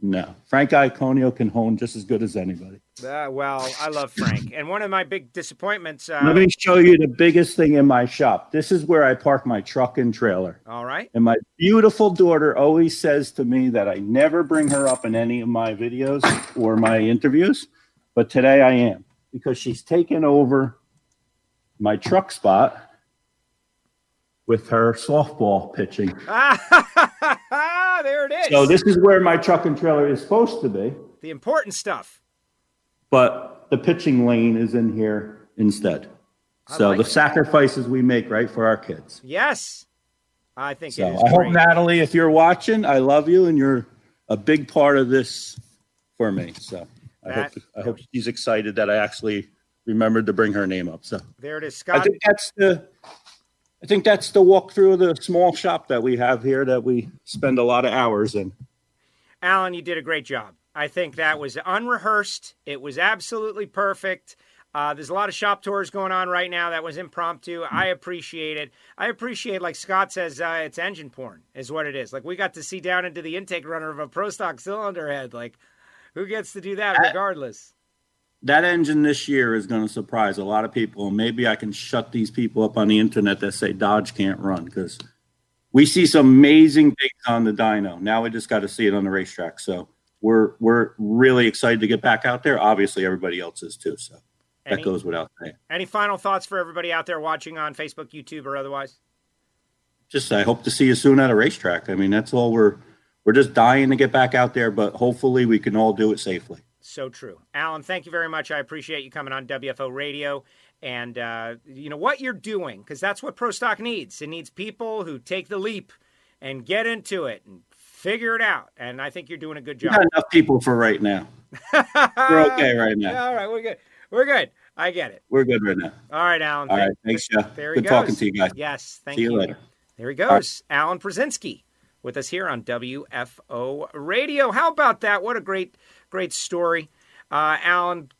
No, Frank Iaconio can hone just as good as anybody. Well, I love Frank. And one of my big disappointments. Let me show you the biggest thing in my shop. This is where I park my truck and trailer. All right. And my beautiful daughter always says to me that I never bring her up in any of my videos or my interviews. But today I am, because she's taken over my truck spot with her softball pitching. There it is. So this is where my truck and trailer is supposed to be. The important stuff. But the pitching lane is in here instead. So like the it. sacrifices we make, right, for our kids. Yes. I think So it is I hope, great. Natalie, if you're watching, I love you, and you're a big part of this for me. So I hope she's excited that I actually remembered to bring her name up. So There it is, Scott. I think that's the walkthrough of the small shop that we have here that we spend a lot of hours in. Alan, you did a great job. I think that was unrehearsed. It was absolutely perfect. There's a lot of shop tours going on right now. That was impromptu. I appreciate it. I appreciate, like Scott says, it's engine porn is what it is. Like, we got to see down into the intake runner of a Pro Stock cylinder head. Like, who gets to do that regardless? That engine this year is going to surprise a lot of people. Maybe I can shut these people up on the internet that say Dodge can't run, because we see some amazing things on the dyno. Now we just got to see it on the racetrack. So we're really excited to get back out there. Obviously, everybody else is too. So that goes without saying. Any final thoughts for everybody out there watching on Facebook, YouTube, or otherwise? Just I hope to see you soon at a racetrack. I mean, that's all we're just dying to get back out there, but hopefully we can all do it safely. So true. Alan, thank you very much. I appreciate you coming on WFO Radio and, what you're doing, because that's what Pro Stock needs. It needs people who take the leap and get into it and figure it out. And I think you're doing a good job. We got enough people for right now. We're okay right now. Yeah, all right, we're good. We're good. I get it. We're good right now. All right, Alan. All right. Thanks, Jeff. There he Good goes. talking to you guys. Yes, thank See you. you later. There he goes. Right. Alan Prusiensky with us here on WFO Radio. How about that? What a great story. Alan,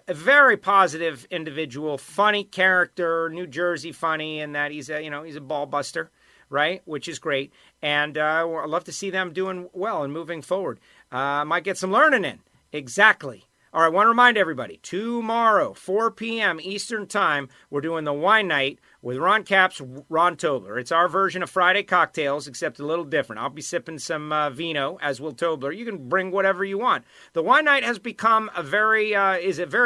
a very positive individual, funny character, New Jersey funny, in that he's a ball buster, right? Which is great. And I'd love to see them doing well and moving forward. Might get some learning in. Exactly. All right, I want to remind everybody, tomorrow, 4 p.m. Eastern Time, we're doing the wine night with Ron Capps, Ron Tobler. It's our version of Friday cocktails, except a little different. I'll be sipping some vino, as will Tobler. You can bring whatever you want. The wine night has become a very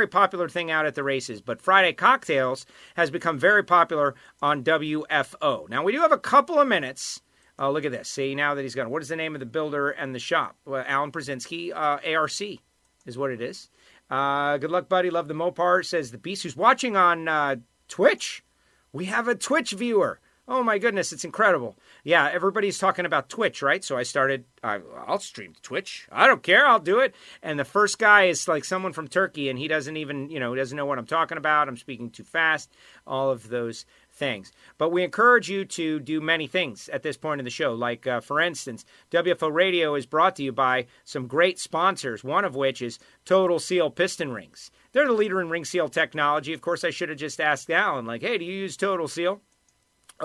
popular thing out at the races, but Friday cocktails has become very popular on WFO. Now, we do have a couple of minutes. Oh, look at this. See, now that he's gone. What is the name of the builder and the shop? Well, Alan Prusiensky, ARC is what it is. Good luck, buddy. Love the Mopar, says the Beast, who's watching on Twitch. We have a Twitch viewer. Oh, my goodness. It's incredible. Yeah, everybody's talking about Twitch, right? So I started, I'll stream to Twitch. I don't care. I'll do it. And the first guy is like someone from Turkey, and he doesn't even, he doesn't know what I'm talking about. I'm speaking too fast. All of those things. But we encourage you to do many things at this point in the show. Like, for instance, WFO Radio is brought to you by some great sponsors, one of which is Total Seal Piston Rings. They're the leader in ring seal technology. Of course, I should have just asked Alan, like, hey, do you use Total Seal?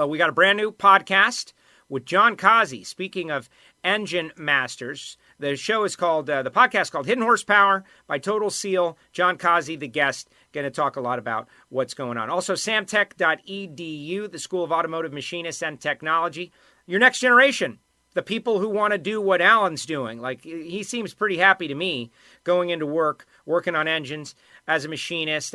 We got a brand new podcast with John Kazi. Speaking of engine masters, the show is called, the podcast called Hidden Horsepower by Total Seal. John Kazi, the guest, going to talk a lot about what's going on. Also, samtech.edu, the School of Automotive Machinists and Technology. Your next generation, the people who want to do what Alan's doing. Like, he seems pretty happy to me going into work, working on engines as a machinist.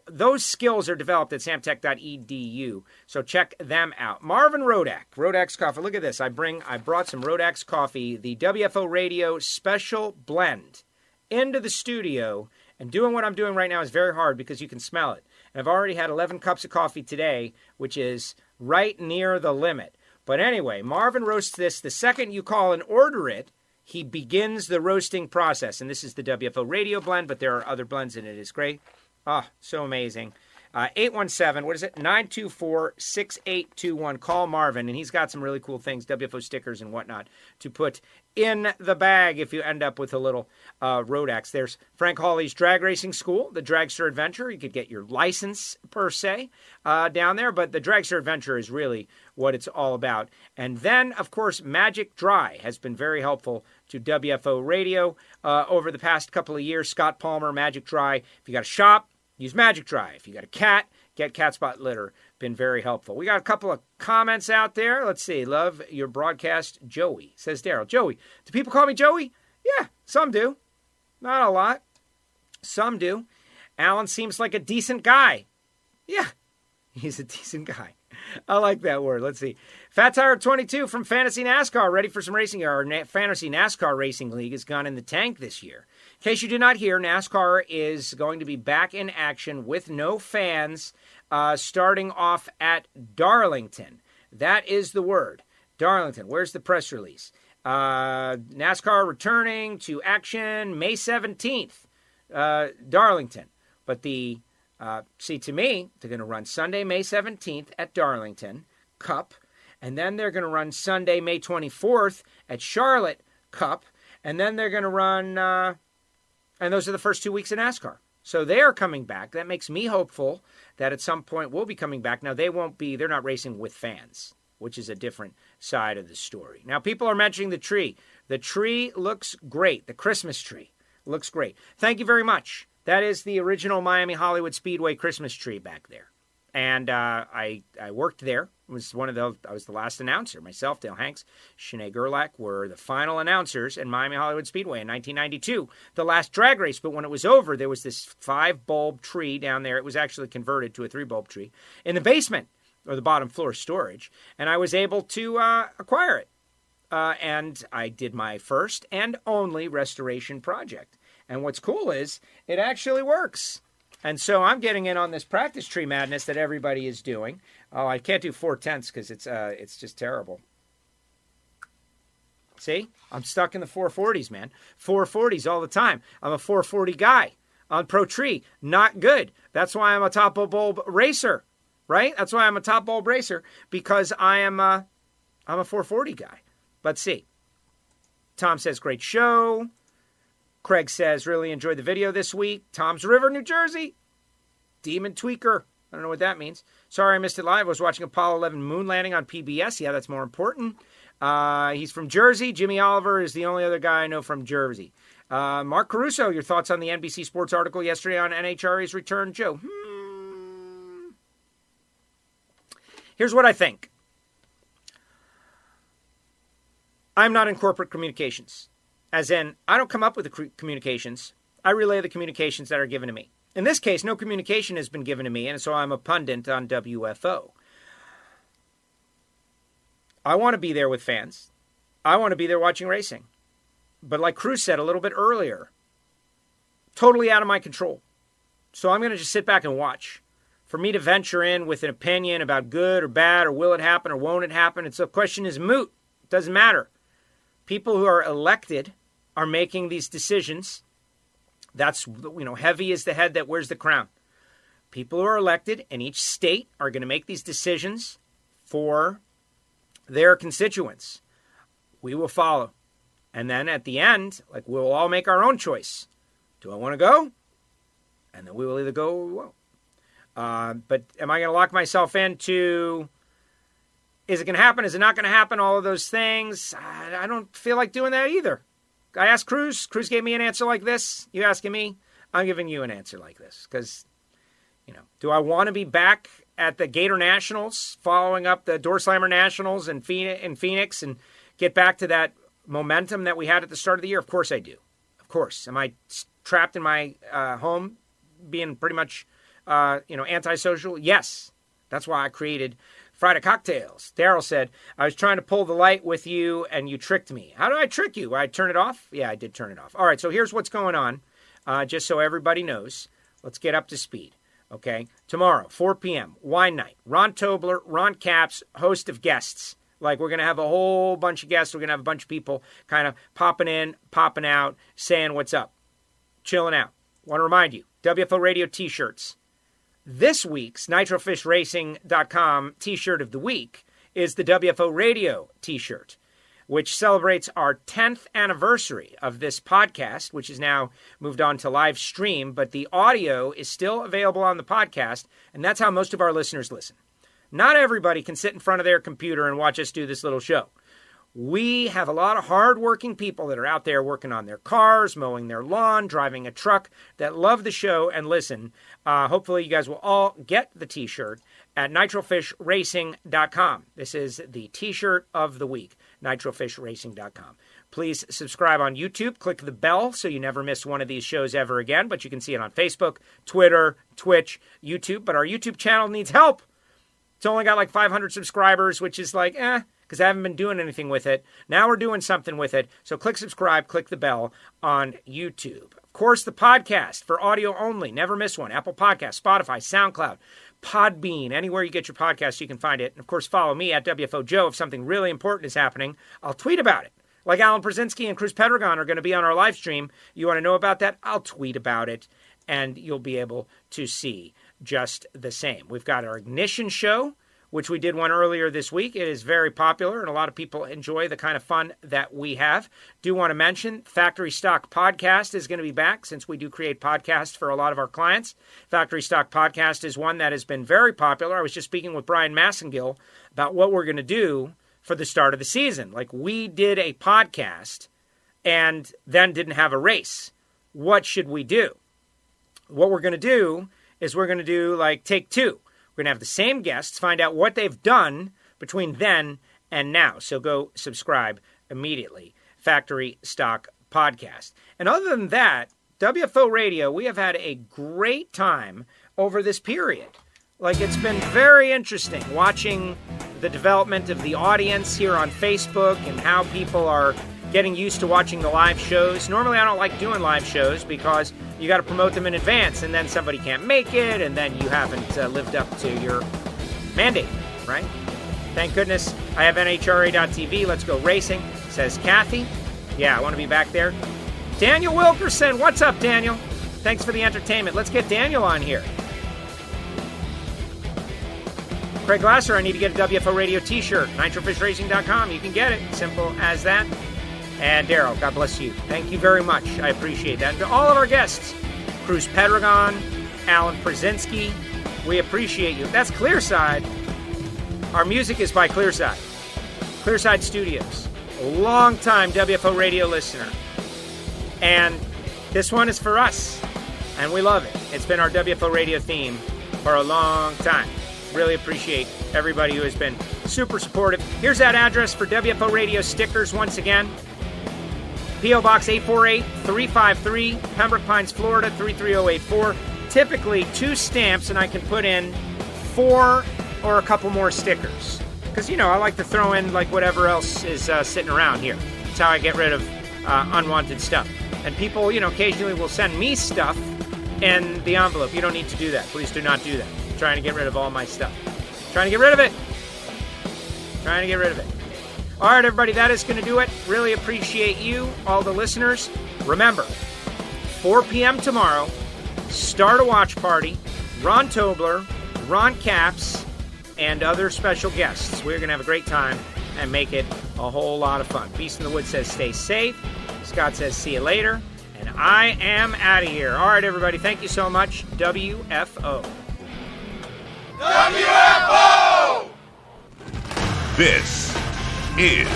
Those skills are developed at samtech.edu. So check them out. Marvin Rodak's Coffee. Look at this. I brought some Rodak's Coffee, the WFO Radio Special Blend, into the studio. And doing what I'm doing right now is very hard because you can smell it. And I've already had 11 cups of coffee today, which is right near the limit. But anyway, Marvin roasts this. The second you call and order it, he begins the roasting process. And this is the WFO radio blend, but there are other blends in it. It's great. Ah, so amazing. 817, what is it? 924-6821. Call Marvin, and he's got some really cool things, WFO stickers and whatnot, to put in the bag if you end up with a little road axe. There's Frank Hawley's Drag Racing School, the Dragster Adventure. You could get your license, per se, down there, but the Dragster Adventure is really what it's all about. And then, of course, Magic Dry has been very helpful to WFO Radio over the past couple of years. Scott Palmer, Magic Dry. If you got a shop, use Magic Dry. If you got a cat, get Cat Spot Litter. Been very helpful. We got a couple of comments out there. Let's see. Love your broadcast, Joey, says Daryl. Joey, do people call me Joey? Yeah, some do. Not a lot. Some do. Alan seems like a decent guy. Yeah, he's a decent guy. I like that word. Let's see. Fat Tire 22 from Fantasy NASCAR. Ready for some racing? Our Fantasy NASCAR Racing League has gone in the tank this year. In case you did not hear, NASCAR is going to be back in action with no fans starting off at Darlington. That is the word. Darlington. Where's the press release? NASCAR returning to action May 17th. Darlington. But see, to me, they're going to run Sunday, May 17th at Darlington Cup. And then they're going to run Sunday, May 24th at Charlotte Cup. And then they're going to run, and those are the first 2 weeks of NASCAR. So they are coming back. That makes me hopeful that at some point we'll be coming back. Now, they're not racing with fans, which is a different side of the story. Now, people are mentioning the tree. The tree looks great. The Christmas tree looks great. Thank you very much. That is the original Miami Hollywood Speedway Christmas tree back there. And I worked there. I was the last announcer. Myself, Dale Hanks, Shanae Gerlach were the final announcers in Miami Hollywood Speedway in 1992, the last drag race. But when it was over, there was this 5-bulb tree down there. It was actually converted to a 3-bulb tree in the basement or the bottom floor storage. And I was able to acquire it. And I did my first and only restoration project. And what's cool is it actually works. And so I'm getting in on this practice tree madness that everybody is doing. Oh, I can't do 4/10 because it's just terrible. See? I'm stuck in the 440s, man. 440s all the time. I'm a 440 guy on Pro Tree. Not good. That's why I'm a top bulb racer, right? That's why I'm a top bulb racer, because I'm a 440 guy. Let's see. Tom says, great show. Craig says, really enjoyed the video this week. Tom's River, New Jersey. Demon Tweaker. I don't know what that means. Sorry I missed it live. I was watching Apollo 11 moon landing on PBS. Yeah, that's more important. He's from Jersey. Jimmy Oliver is the only other guy I know from Jersey. Mark Caruso, your thoughts on the NBC Sports article yesterday on NHRA's return? Joe. Here's what I think. I'm not in corporate communications. As in, I don't come up with the communications. I relay the communications that are given to me. In this case, no communication has been given to me, and so I'm a pundit on WFO. I want to be there with fans. I want to be there watching racing. But like Cruz said a little bit earlier, totally out of my control. So I'm going to just sit back and watch. For me to venture in with an opinion about good or bad or will it happen or won't it happen, the question is moot. It doesn't matter. People who are elected are making these decisions. That's, heavy is the head that wears the crown. People who are elected in each state are going to make these decisions for their constituents. We will follow. And then at the end, we'll all make our own choice. Do I want to go? And then we will either go or we won't. But am I going to lock myself into, is it going to happen? Is it not going to happen? All of those things. I don't feel like doing that either. I asked Cruz. Cruz gave me an answer like this. You asking me? I'm giving you an answer like this. Because, do I want to be back at the Gator Nationals, following up the Door Slammer Nationals in Phoenix, and get back to that momentum that we had at the start of the year? Of course I do. Of course. Am I trapped in my home, being pretty much, antisocial? Yes. That's why I created Friday Cocktails. Daryl said, I was trying to pull the light with you and you tricked me. How did I trick you? I turn it off? Yeah, I did turn it off. All right, so here's what's going on, just so everybody knows. Let's get up to speed, okay? Tomorrow, 4 p.m., Wine Night. Ron Tobler, Ron Capps, host of guests. Like, we're going to have a whole bunch of guests. We're going to have a bunch of people kind of popping in, popping out, saying what's up, chilling out. Want to remind you, WFO Radio t-shirts. This week's NitroFishRacing.com t-shirt of the week is the WFO Radio t-shirt, which celebrates our 10th anniversary of this podcast, which is now moved on to live stream, but the audio is still available on the podcast, and that's how most of our listeners listen. Not everybody can sit in front of their computer and watch us do this little show. We have a lot of hardworking people that are out there working on their cars, mowing their lawn, driving a truck, that love the show and listen. Hopefully you guys will all get the t-shirt at NitroFishRacing.com. This is the t-shirt of the week, NitroFishRacing.com. Please subscribe on YouTube. Click the bell so you never miss one of these shows ever again, but you can see it on Facebook, Twitter, Twitch, YouTube. But our YouTube channel needs help. It's only got like 500 subscribers, which is like, because I haven't been doing anything with it. Now we're doing something with it. So click subscribe, click the bell on YouTube. Of course, the podcast for audio only. Never miss one. Apple Podcasts, Spotify, SoundCloud, Podbean. Anywhere you get your podcasts, you can find it. And of course, follow me at WFO Joe. If something really important is happening, I'll tweet about it. Like Alan Prusiensky and Cruz Pedregon are going to be on our live stream. You want to know about that? I'll tweet about it, and you'll be able to see just the same. We've got our Ignition show, which we did one earlier this week. It is very popular, and a lot of people enjoy the kind of fun that we have. Do want to mention, Factory Stock Podcast is going to be back, since we do create podcasts for a lot of our clients. Factory Stock Podcast is one that has been very popular. I was just speaking with Brian Massengill about what we're going to do for the start of the season. Like, we did a podcast and then didn't have a race. What should we do? What we're going to do is we're going to do like take two. We're going to have the same guests, find out what they've done between then and now. So go subscribe immediately. Factory Stock Podcast. And other than that, WFO Radio, we have had a great time over this period. Like, it's been very interesting watching the development of the audience here on Facebook and how people are getting used to watching the live shows. Normally, I don't like doing live shows because you got to promote them in advance, and then somebody can't make it, and then you haven't lived up to your mandate, right? Thank goodness I have NHRA.TV. Let's go racing, says Kathy. Yeah, I want to be back there. Daniel Wilkerson, what's up, Daniel? Thanks for the entertainment. Let's get Daniel on here. Craig Glasser, I need to get a WFO Radio t-shirt. NitroFishRacing.com. You can get it. Simple as that. And Daryl, God bless you. Thank you very much. I appreciate that. And to all of our guests, Cruz Pedregon, Alan Prusiensky, we appreciate you. That's Clearside. Our music is by Clearside. Clearside Studios. A long-time WFO Radio listener. And this one is for us. And we love it. It's been our WFO Radio theme for a long time. Really appreciate everybody who has been super supportive. Here's that address for WFO Radio stickers once again. P.O. Box 848-353, Pembroke Pines, Florida, 33084. Typically 2 stamps, and I can put in 4 or a couple more stickers. Because, you know, I like to throw in like whatever else is sitting around here. That's how I get rid of unwanted stuff. And people, you know, occasionally will send me stuff in the envelope. You don't need to do that. Please do not do that. I'm trying to get rid of all my stuff. Trying to get rid of it. Trying to get rid of it. All right, everybody, that is going to do it. Really appreciate you, all the listeners. Remember, 4 p.m. tomorrow, start a watch party. Ron Tobler, Ron Capps, and other special guests. We're going to have a great time and make it a whole lot of fun. Beast in the Woods says stay safe. Scott says see you later. And I am out of here. All right, everybody, thank you so much. WFO. WFO! This is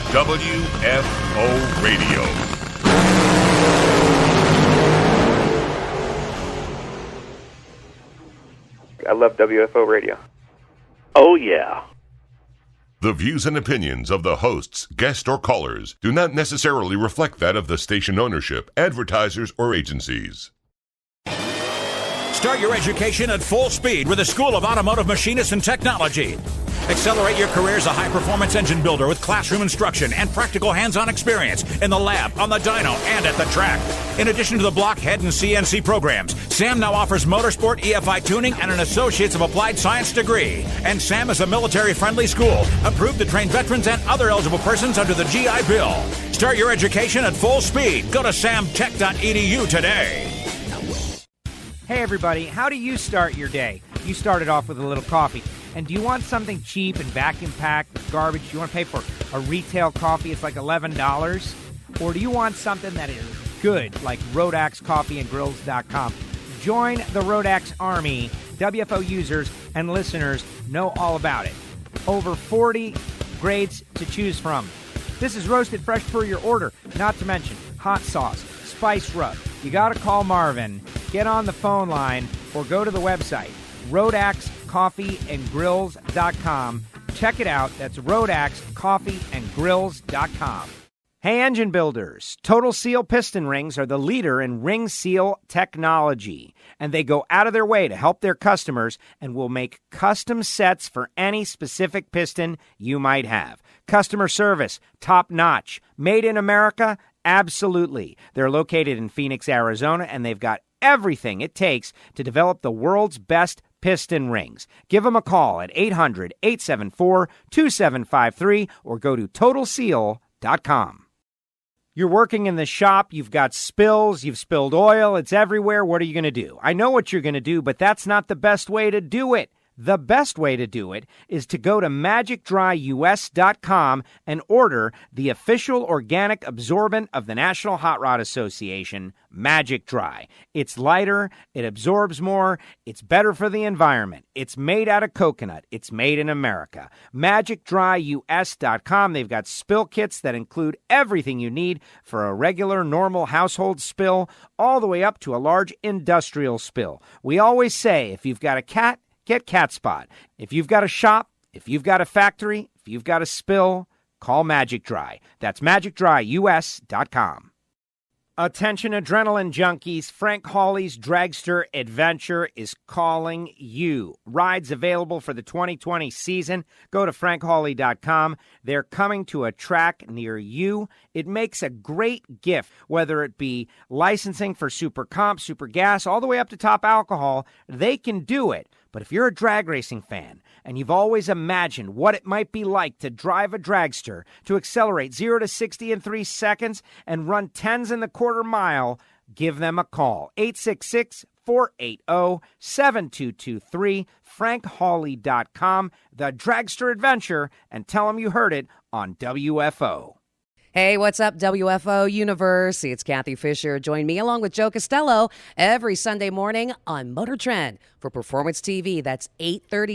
WFO Radio. I love WFO Radio. Oh, yeah. The views and opinions of the hosts, guests, or callers do not necessarily reflect that of the station ownership, advertisers, or agencies. Start your education at full speed with the School of Automotive Machinists and Technology. Accelerate your career as a high-performance engine builder with classroom instruction and practical hands-on experience in the lab, on the dyno, and at the track. In addition to the blockhead and CNC programs, SAM now offers motorsport EFI tuning and an Associates of Applied Science degree. And SAM is a military-friendly school, approved to train veterans and other eligible persons under the GI Bill. Start your education at full speed. Go to samtech.edu today. Hey everybody, how do you start your day? You started off with a little coffee. And do you want something cheap and vacuum-packed with garbage? Do you want to pay for a retail coffee? It's like $11. Or do you want something that is good, like RoadAxeCoffeeandGrills.com? Join the RoadAxe Army. WFO users and listeners know all about it. Over 40 grades to choose from. This is roasted fresh per your order, not to mention hot sauce, spice rub. You got to call Marvin, get on the phone line, or go to the website, RoadAxeCoffeeandGrills.com. Check it out. That's RoadAxeCoffeeandGrills.com. Hey, engine builders, Total Seal piston rings are the leader in ring seal technology, and they go out of their way to help their customers and will make custom sets for any specific piston you might have. Customer service, top notch. Made in America? Absolutely. They're located in Phoenix, Arizona, and they've got everything it takes to develop the world's best piston rings. Give them a call at 800-874-2753 or go to TotalSeal.com. You're working in the shop, you've got spills, you've spilled oil, it's everywhere. What are you going to do? I know what you're going to do, but that's not the best way to do it. The best way to do it is to go to magicdryus.com and order the official organic absorbent of the National Hot Rod Association, Magic Dry. It's lighter, it absorbs more, it's better for the environment. It's made out of coconut. It's made in America. magicdryus.com. They've got spill kits that include everything you need for a regular, normal household spill, all the way up to a large industrial spill. We always say, if you've got a cat, get Cat Spot. If you've got a shop, if you've got a factory, if you've got a spill, call Magic Dry. That's magicdryus.com. Attention adrenaline junkies, Frank Hawley's Dragster Adventure is calling you. Rides available for the 2020 season. Go to frankhawley.com. They're coming to a track near you. It makes a great gift, whether it be licensing for super comp, super gas, all the way up to top alcohol. They can do it. But if you're a drag racing fan and you've always imagined what it might be like to drive a dragster, to accelerate 0 to 60 in 3 seconds and run 10s in the quarter mile, give them a call. 866-480-7223, frankhawley.com, the Dragster Adventure, and tell them you heard it on WFO. Hey, what's up, WFO Universe? It's Kathy Fisher. Join me along with Joe Castello every Sunday morning on Motor Trend for Performance TV. That's 8:30